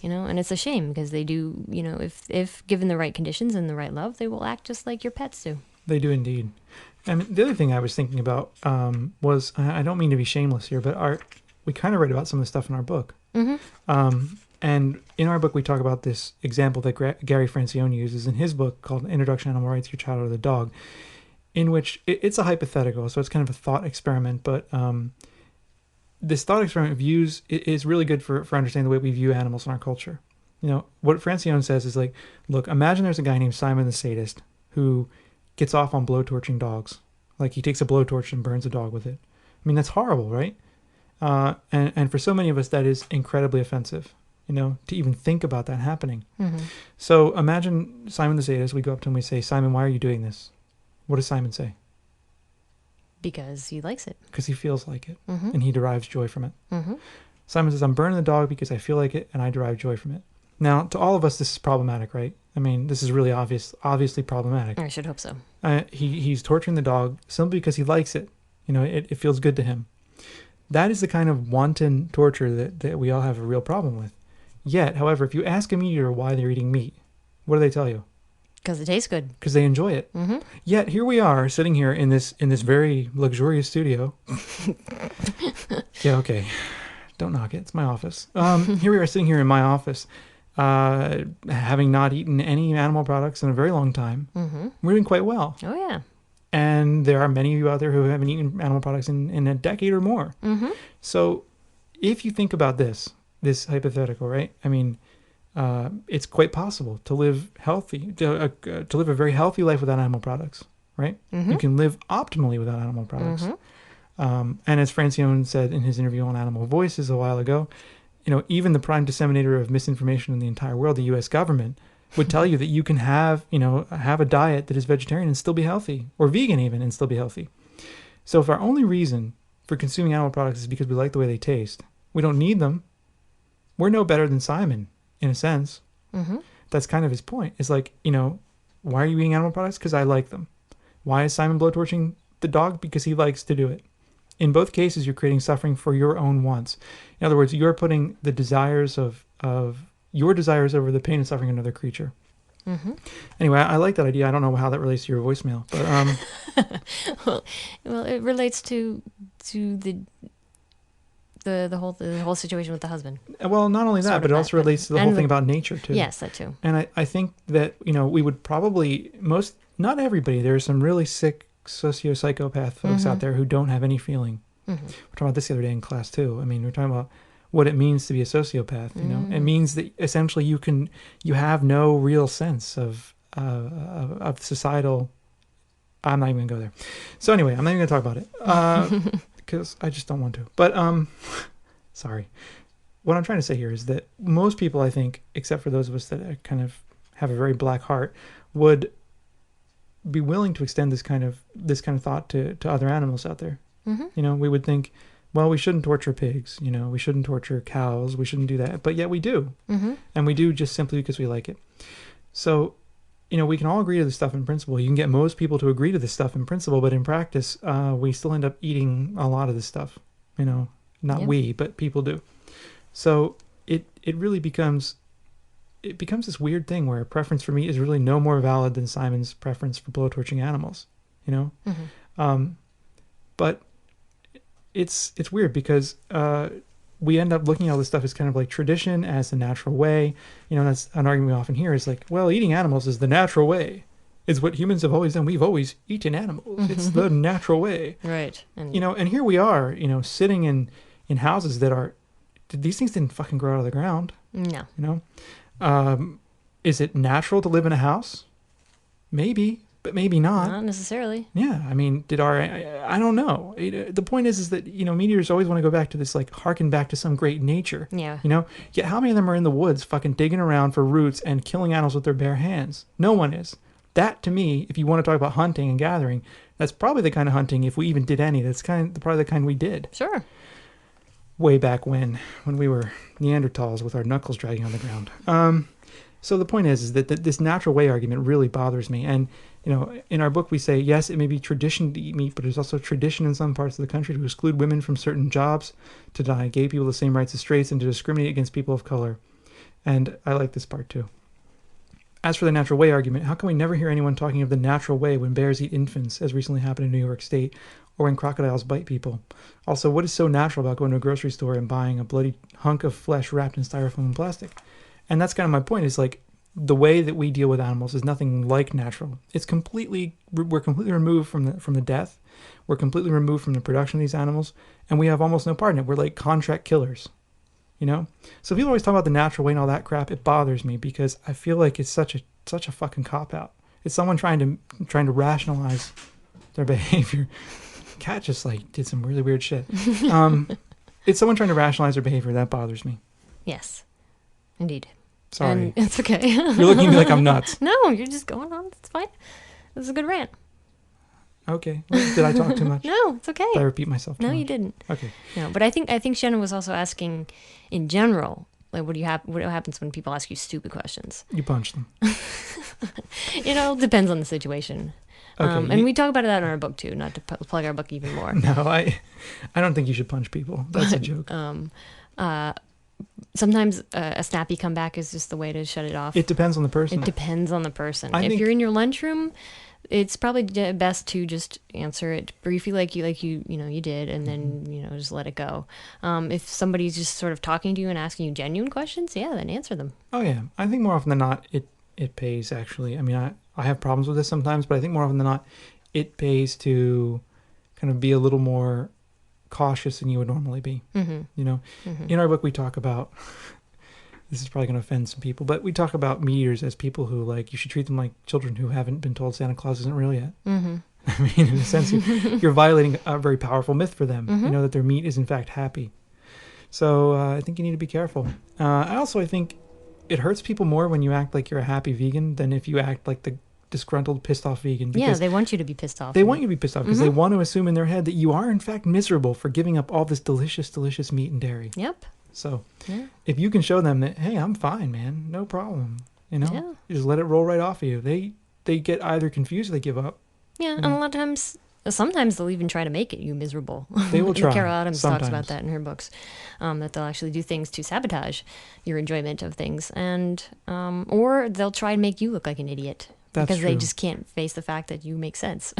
and it's a shame because they do, if given the right conditions and the right love, they will act just like your pets do. They do indeed. And the other thing I was thinking about was, I don't mean to be shameless here, but we kind of write about some of the stuff in our book. And in our book, we talk about this example that Gary Francione uses in his book called Introduction to Animal Rights, Your Child or the Dog, in which it's a hypothetical, so it's kind of a thought experiment, but this thought experiment is really good for understanding the way we view animals in our culture. What Francione says is like, look, imagine there's a guy named Simon the Sadist who gets off on blowtorching dogs. Like he takes a blowtorch and burns a dog with it. I mean, that's horrible, right? And for so many of us, that is incredibly offensive, to even think about that happening. So imagine Simon the Sadist, we go up to him, we say, Simon, why are you doing this? What does Simon say? Because he likes it. Because he feels like it, and he derives joy from it. Simon says, I'm burning the dog because I feel like it, and I derive joy from it. Now, to all of us, this is problematic, right? I mean, this is really obviously problematic. I should hope so. He's torturing the dog simply because he likes it. It feels good to him. That is the kind of wanton torture that we all have a real problem with. Yet, however, if you ask a meat eater why they're eating meat, what do they tell you? Because it tastes good. Because they enjoy it. Yet here we are sitting here in this very luxurious studio. Yeah, okay. Don't knock it. It's my office. Here we are sitting here in my office, having not eaten any animal products in a very long time. We're doing quite well. Oh, yeah. And there are many of you out there who haven't eaten animal products in a decade or more. So if you think about this hypothetical, right? I mean, it's quite possible to live healthy, to live a very healthy life without animal products, right? You can live optimally without animal products. And as Francione said in his interview on Animal Voices a while ago, even the prime disseminator of misinformation in the entire world, the U.S. government, would tell you that you can have a diet that is vegetarian and still be healthy, or vegan even, and still be healthy. So if our only reason for consuming animal products is because we like the way they taste, we don't need them, we're no better than Simon, in a sense. That's kind of his point. It's like, why are you eating animal products? Because I like them. Why is Simon blowtorching the dog? Because he likes to do it. In both cases, you're creating suffering for your own wants. In other words, you're putting the desires of your desires over the pain and suffering of another creature. Anyway, I like that idea. I don't know how that relates to your voicemail, but well, it relates to the whole situation with the husband. Well, not only that, but it also relates to the whole thing about nature too. Yes, that too. And I think that we would probably not everybody. There are some really sick socio-psychopath folks out there who don't have any feeling. We're talking about this the other day in class too. I mean, we're talking about what it means to be a sociopath. It means that essentially you have no real sense of societal. I'm not even gonna go there. So anyway, I'm not even gonna talk about it because I just don't want to. But sorry. What I'm trying to say here is that most people, I think, except for those of us that kind of have a very black heart, would be willing to extend this kind of thought to other animals out there. We would think, well, we shouldn't torture pigs, we shouldn't torture cows, we shouldn't do that, but yet we do. And we do just simply because we like it. So, we can all agree to this stuff in principle. You can get most people to agree to this stuff in principle, but in practice, we still end up eating a lot of this stuff. Not we, but people do. So it really becomes this weird thing where a preference for meat is really no more valid than Simon's preference for blowtorching animals, but it's weird because we end up looking at all this stuff as kind of like tradition, as the natural way. That's an argument we often hear is like, well, eating animals is the natural way. It's what humans have always done. We've always eaten animals. It's the natural way. Right. And and here we are, sitting in houses that are, these things didn't fucking grow out of the ground. No. Is it natural to live in a house? Maybe. but maybe not. Not necessarily. Yeah, I mean, I don't know. The point is that, meat eaters always want to go back to this, like, harken back to some great nature. Yeah. Yet how many of them are in the woods fucking digging around for roots and killing animals with their bare hands? No one is. That, to me, if you want to talk about hunting and gathering, that's probably the kind of hunting, if we even did any, that's probably the kind we did. Sure. Way back when we were Neanderthals with our knuckles dragging on the ground. So the point is that this natural way argument really bothers me. And, in our book we say, yes, it may be tradition to eat meat, but there's also tradition in some parts of the country to exclude women from certain jobs, to deny gay people the same rights as straights, and to discriminate against people of color. And I like this part too. As for the natural way argument, how can we never hear anyone talking of the natural way when bears eat infants, as recently happened in New York State, or when crocodiles bite people? Also, what is so natural about going to a grocery store and buying a bloody hunk of flesh wrapped in styrofoam and plastic? And that's kind of my point, is like, the way that we deal with animals is nothing like natural. We're completely removed from the death. We're completely removed from the production of these animals, and we have almost no part in it. We're like contract killers, So people always talk about the natural way and all that crap. It bothers me because I feel like it's such a fucking cop out. It's someone trying to rationalize their behavior. Cat just like did some really weird shit. It's someone trying to rationalize their behavior that bothers me. Yes, indeed. Sorry. And it's okay. You're looking at me like I'm nuts. No, you're just going on. It's fine. This is a good rant. Okay. Well, did I talk too much? No, it's okay. Did I repeat myself too No, much? you didn't. Okay. No, but I think Shannon was also asking, in general, like, what happens when people ask you stupid questions? You punch them. Depends on the situation. Okay, and we talk about that in our book too. Not to plug our book even more. No, I don't think you should punch people. That's a joke. Sometimes a snappy comeback is just the way to shut it off. It depends on the person. It depends on the person. If you're in your lunchroom, it's probably best to just answer it briefly, like you did, and then just let it go. If somebody's just sort of talking to you and asking you genuine questions, yeah, then answer them. Oh yeah, I think more often than not it pays actually. I mean, I have problems with this sometimes, but I think more often than not it pays to kind of be a little more cautious than you would normally be. In our book we talk about, this is probably going to offend some people, but we talk about meat eaters as people who, like, you should treat them like children who haven't been told Santa Claus isn't real yet. I mean, in a sense, you're violating a very powerful myth for them, that their meat is in fact happy. So I think you need to be careful. I think it hurts people more when you act like you're a happy vegan than if you act like the disgruntled, pissed off vegan. Yeah, they want you to be pissed off. They want you to be pissed off because they want to assume in their head that you are in fact miserable for giving up all this delicious, delicious meat and dairy. Yep. So if you can show them that, hey, I'm fine, man, no problem. You just let it roll right off of you. They get either confused or they give up. Yeah, and a lot of times, sometimes they'll even try to make it you miserable. They will try. Carol Adams sometimes. talks about that in her books, that they'll actually do things to sabotage your enjoyment of things, and or they'll try and make you look like an idiot. That's because true. they just can't face the fact that you make sense.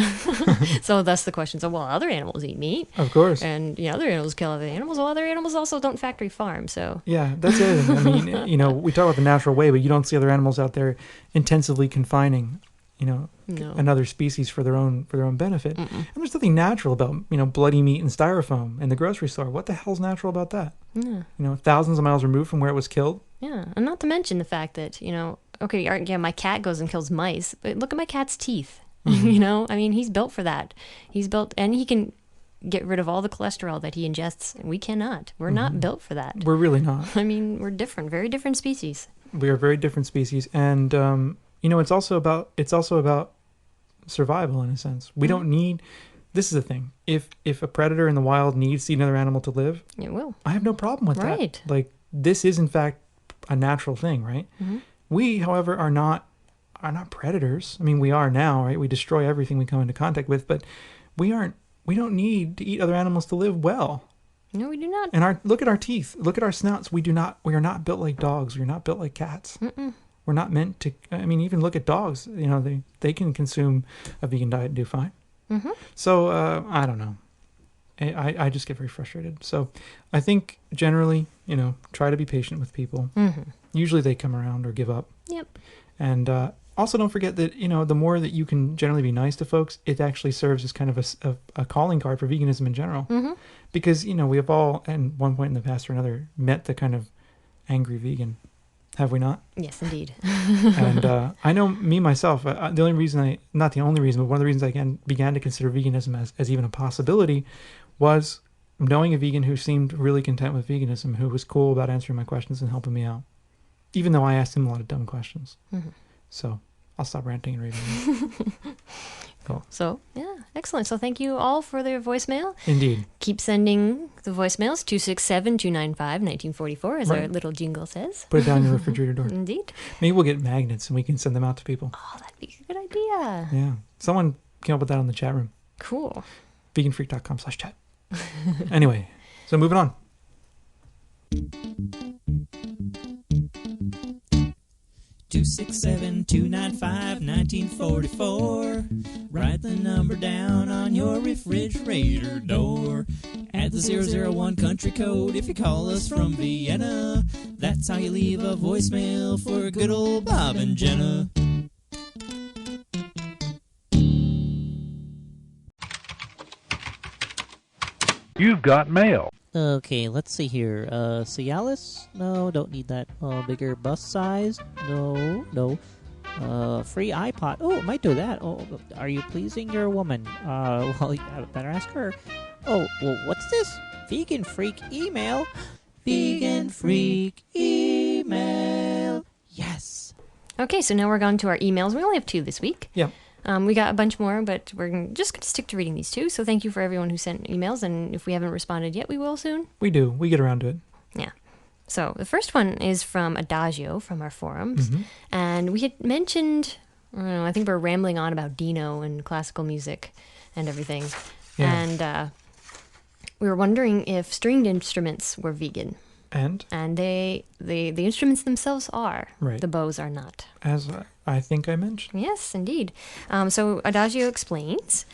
So thus the question. So, well, other animals eat meat. Of course. And other animals kill other animals. Well, other animals also don't factory farm. So yeah, that's it. I mean, we talk about the natural way, but you don't see other animals out there intensively confining, no. another species for their own benefit. And there's nothing natural about bloody meat and styrofoam in the grocery store. What the hell's natural about that? Yeah. Thousands of miles removed from where it was killed. Yeah, and not to mention the fact that okay, yeah, my cat goes and kills mice, but look at my cat's teeth. I mean, he's built for that. He's built, and he can get rid of all the cholesterol that he ingests, and we cannot. We're not built for that. We're really not. I mean, we're different, very different species. We are very different species, and it's also about survival in a sense. We don't need. This is the thing. If a predator in the wild needs to eat another animal to live, it will. I have no problem with that. Like, this is in fact a natural thing, right? We, however, are not predators. I mean, we are now, right? We destroy everything we come into contact with, but we don't need to eat other animals to live well. No, we do not. And look at our teeth. Look at our snouts. We are not built like dogs. We're not built like cats. We're not meant to. I mean, even look at dogs. They can consume a vegan diet and do fine. So I don't know. I just get very frustrated. So I think generally, try to be patient with people. Usually they come around or give up. Yep. And also don't forget that, the more that you can generally be nice to folks, it actually serves as kind of a calling card for veganism in general. Because, we have all, at one point in the past or another, met the kind of angry vegan. Have we not? Yes, indeed. And I know me myself. The only reason not the only reason, but one of the reasons I began to consider veganism as even a possibility was knowing a vegan who seemed really content with veganism, who was cool about answering my questions and helping me out, even though I asked him a lot of dumb questions. Mm-hmm. So I'll stop ranting and raving. Cool. So, yeah, excellent. So thank you all for their voicemail. Indeed. Keep sending the voicemails, 267-295-1944, as our Right. little jingle says. Put it down your refrigerator door. Indeed. Maybe we'll get magnets and we can send them out to people. Oh, that'd be a good idea. Yeah. Someone came up with that on the chat room. Cool. Veganfreak.com/chat. Anyway, so moving on. 267-295-1944. Write the number down on your refrigerator door. Add the 001 country code if you call us from Vienna. That's how you leave a voicemail for good old Bob and Jenna. You've got mail. Okay, let's see here. Cialis? No, don't need that. Bigger bus size? No. Free iPod? Oh, it might do that. Oh, are you pleasing your woman? Well, you better ask her. Oh, well, what's this? Vegan Freak email? Vegan Freak email. Yes. Okay, so now we're going to our emails. We only have 2 this week. Yep. We got a bunch more, but we're just going to stick to reading these 2. So thank you for everyone who sent emails, and if we haven't responded yet, we will soon. We do. We get around to it. Yeah. So the first one is from Adagio from our forums, and we had mentioned, I don't know, I think we're rambling on about Dino and classical music and everything, and we were wondering if stringed instruments were vegan. And the instruments themselves are. Right. The bows are not. As I think I mentioned. Yes, indeed. So Adagio explains.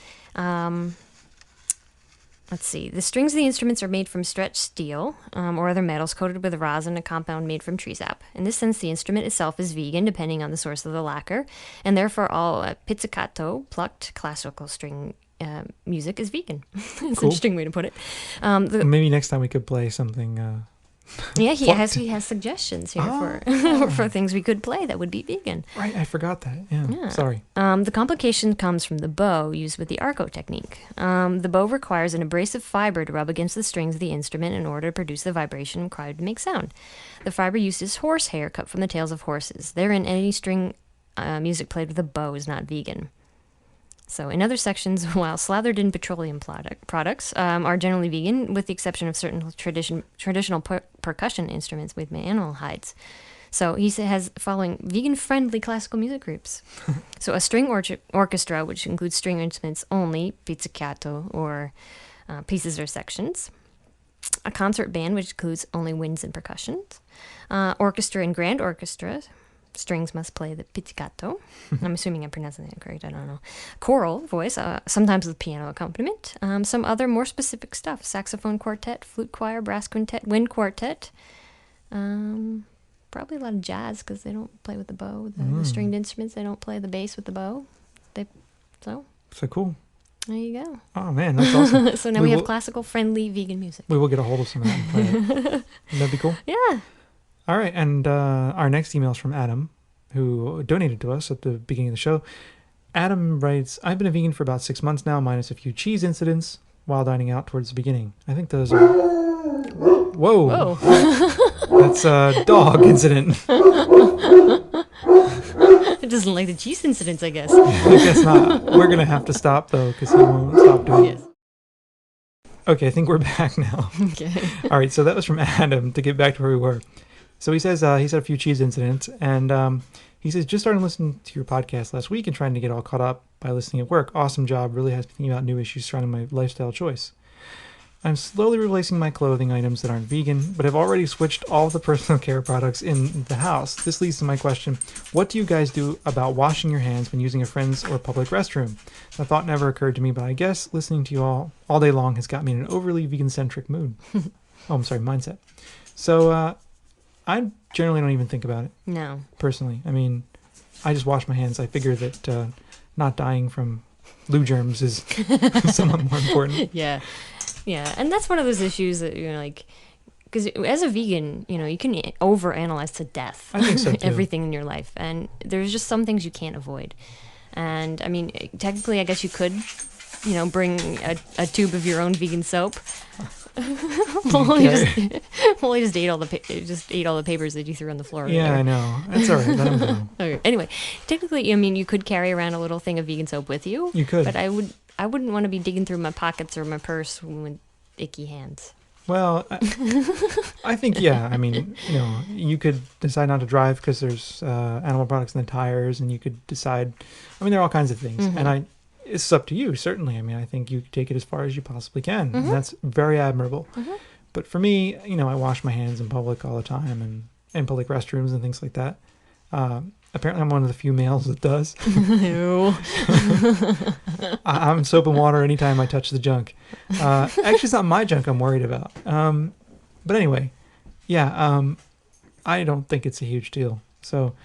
Let's see. The strings of the instruments are made from stretched steel or other metals coated with rosin, a compound made from tree sap. In this sense, the instrument itself is vegan, depending on the source of the lacquer, and therefore all pizzicato, plucked classical string music, is vegan. It's an interesting way to put it. Maybe next time we could play something... Yeah, he has suggestions here for things we could play that would be vegan. Right, I forgot that. Yeah. Sorry. The complication comes from the bow used with the arco technique. The bow requires an abrasive fiber to rub against the strings of the instrument in order to produce the vibration required to make sound. The fiber uses horsehair cut from the tails of horses. Therein, any string music played with a bow is not vegan. So in other sections, while slathered in petroleum products are generally vegan, with the exception of certain traditional percussion instruments with animal hides. So he has following vegan-friendly classical music groups. So a string orchestra, which includes string instruments only, pizzicato, or pieces or sections. A concert band, which includes only winds and percussions. Orchestra and grand orchestra. Strings must play the pizzicato. I'm assuming I'm pronouncing that correct. I don't know. Choral voice, sometimes with piano accompaniment. Some other more specific stuff. Saxophone quartet, flute choir, brass quintet, wind quartet. Probably a lot of jazz because they don't play with the bow. The stringed instruments, they don't play the bass with the bow. So cool. There you go. Oh, man, that's awesome. So now we have classical friendly vegan music. We will get a hold of some of that and play it. That'd be cool. Yeah. All right, and our next email is from Adam, who donated to us at the beginning of the show. Adam writes, I've been a vegan for about 6 months now, minus a few cheese incidents while dining out towards the beginning. I think those are... Whoa. That's a dog incident. It doesn't like the cheese incidents, I guess. I guess not. We're going to have to stop, though, because he won't stop doing it. Okay, I think we're back now. Okay. All right, so that was from Adam, to get back to where we were. So he says he's had a few cheese incidents, and he says, just started listening to your podcast last week and trying to get all caught up by listening at work. Awesome job. Really has me thinking about new issues surrounding my lifestyle choice. I'm slowly replacing my clothing items that aren't vegan, but have already switched all the personal care products in the house. This leads to my question, what do you guys do about washing your hands when using a friend's or public restroom? The thought never occurred to me, but I guess listening to you all day long has got me in an overly vegan-centric mood. Mindset. So I generally don't even think about it. No. Personally. I mean, I just wash my hands. I figure that not dying from loo germs is somewhat more important. Yeah, and that's one of those issues that because as a vegan, you can overanalyze to death. I think so, too. Everything in your life, and there's just some things you can't avoid. And I mean, technically, I guess you could, bring a tube of your own vegan soap. well, you just ate all the papers that you threw on the floor. Yeah, earlier. I know. That's all right. Let him go. Okay. Anyway, technically, I mean, you could carry around a little thing of vegan soap with you. You could. But I wouldn't want to be digging through my pockets or my purse with icky hands. Well, I think, yeah. I mean, you could decide not to drive because there's animal products in the tires, and you could decide. I mean, there are all kinds of things, and it's up to you. Certainly, I mean, I think you take it as far as you possibly can, and that's very admirable. But for me, I wash my hands in public all the time, and in public restrooms and things like that. Apparently, I'm one of the few males that does. Ew. I'm in soap and water anytime I touch the junk. Actually, it's not my junk I'm worried about. But anyway, yeah, I don't think it's a huge deal. So,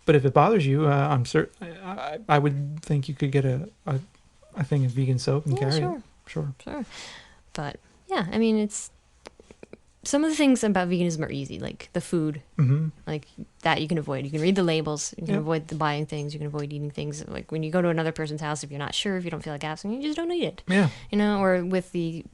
but if it bothers you, I'm certain I would think you could get a thing of vegan soap and carry it. Sure. But yeah, I mean, it's some of the things about veganism are easy, like the food, like that you can avoid. You can read the labels. You can avoid the buying things. You can avoid eating things. Like when you go to another person's house, if you're not sure, if you don't feel like asking, you just don't eat it. Yeah. Or with the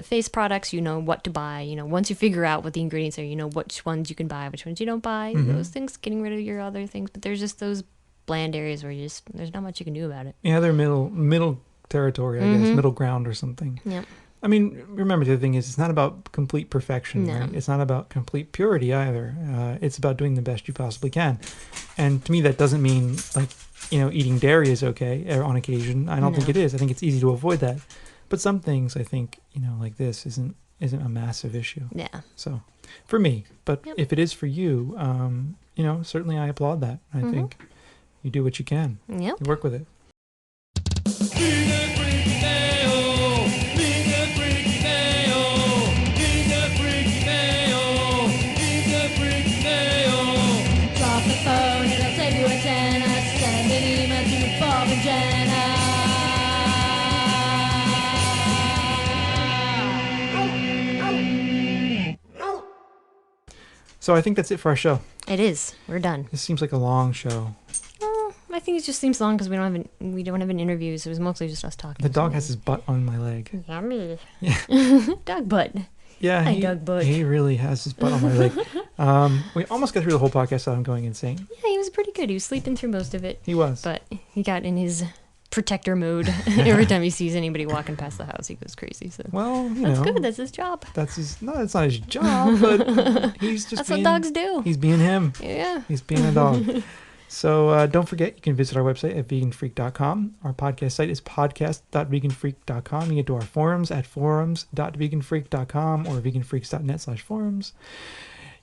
face products, you know what to buy. Once you figure out what the ingredients are, you know which ones you can buy, which ones you don't buy. Those things, getting rid of your other things. But there's just those bland areas where there's not much you can do about it. Yeah, they're middle territory, I guess, middle ground or something. Yep. I mean, remember, the thing is, it's not about complete perfection, No. right? It's not about complete purity either. It's about doing the best you possibly can. And to me, that doesn't mean, like, eating dairy is okay on occasion. I don't think it is. I think it's easy to avoid that. But some things, I think, like this isn't a massive issue. Yeah. So, for me. But if it is for you, certainly I applaud that. I think you do what you can. Yep. You work with it. Drop the phone, it'll save you a tenner. Send an email to Bob and Jenna. So I think that's it for our show. It is. We're done. This seems like a long show. I think it just seems long because we don't have an interview, so it was mostly just us talking. The dog has his butt on my leg. Yummy. Yeah. Dog butt. Yeah, dog butt. He really has his butt on my leg. We almost got through the whole podcast without him going insane. Yeah, he was pretty good. He was sleeping through most of it. He was. But he got in his protector mode. Every time he sees anybody walking past the house, he goes crazy. So well, that's good. That's his job. That's not his job, but he's just That's what dogs do. He's being him. Yeah. He's being a dog. So don't forget, you can visit our website at veganfreak.com. Our podcast site is podcast.veganfreak.com. You get to our forums at forums.veganfreak.com or veganfreaks.net/forums.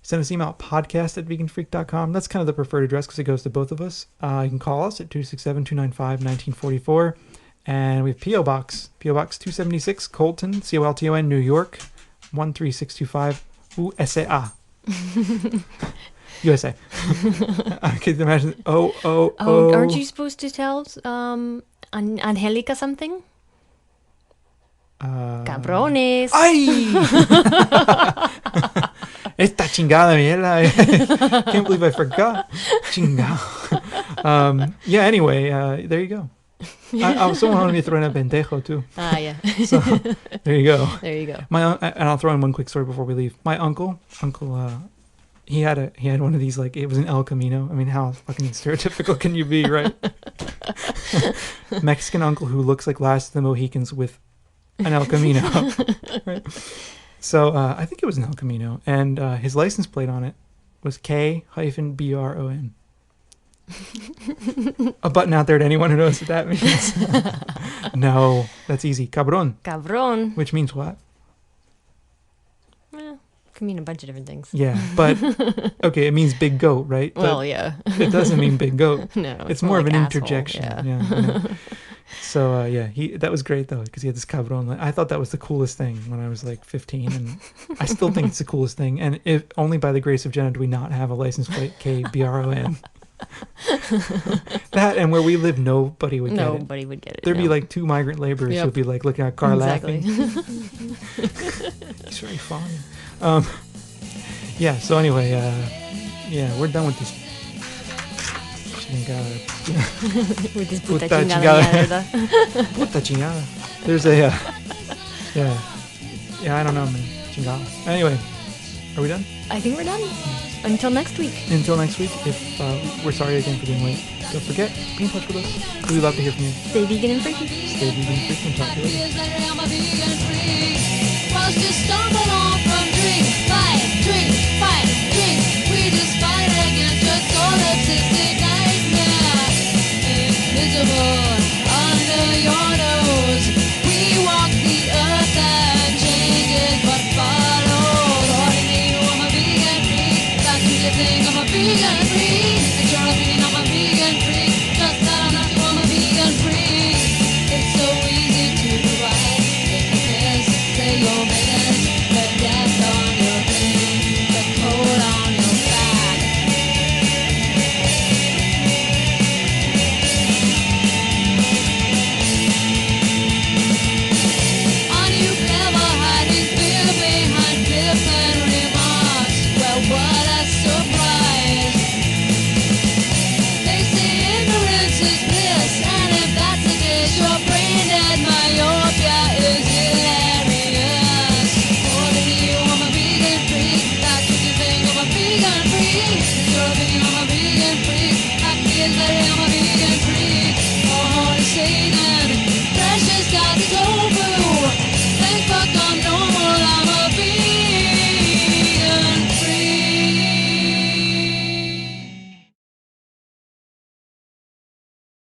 Send us email at podcast@veganfreak.com. That's kind of the preferred address because it goes to both of us. You can call us at 267-295-1944. And we have P.O. Box 276, Colton, Colton, New York, 13625, USA. USA. I can imagine. Aren't you supposed to tell Angelica something? Cabrones. ¡Ay! Esta chingada mierda. Can't believe I forgot. Chingado. Yeah, anyway, there you go. Someone wanted me to throw in a pendejo too. Yeah. So there you go. There you go. And I'll throw in one quick story before we leave. My uncle, he had one of these, like, it was an El Camino. I mean, how fucking stereotypical can you be, right? Mexican uncle who looks like Last of the Mohicans with an El Camino, right? So I think it was an El Camino, and his license plate on it was K-BRON. A button out there to anyone who knows what that means. No, that's easy. Cabron. Cabron. Which means what? Can mean a bunch of different things. Yeah, but okay, it means big goat, right? Well, yeah. It doesn't mean big goat. No, it's more of an asshole, interjection. Yeah. So that was great though, because he had this cabron. I thought that was the coolest thing when I was like 15, and I still think it's the coolest thing. And if only by the grace of Jenna do we not have a license plate KBRON. That and where we live, nobody would get it. Nobody would get it. There'd be no. like 2 migrant laborers Yep. who'd be like looking at a car Exactly. laughing. It's very funny. Yeah, so anyway, yeah, we're done with this. With this Puta puta chingada. chingada mierda. Puta chingada. There's a, yeah, I don't know, man. Chingada. Anyway, are we done? I think we're done. Until next week. Until next week, if we're sorry again for being late. Don't forget, be in touch with us. We'd love to hear from you. Stay vegan and freaky. Stay vegan, freaking talk to you later. Years later, I'm a vegan free. Was just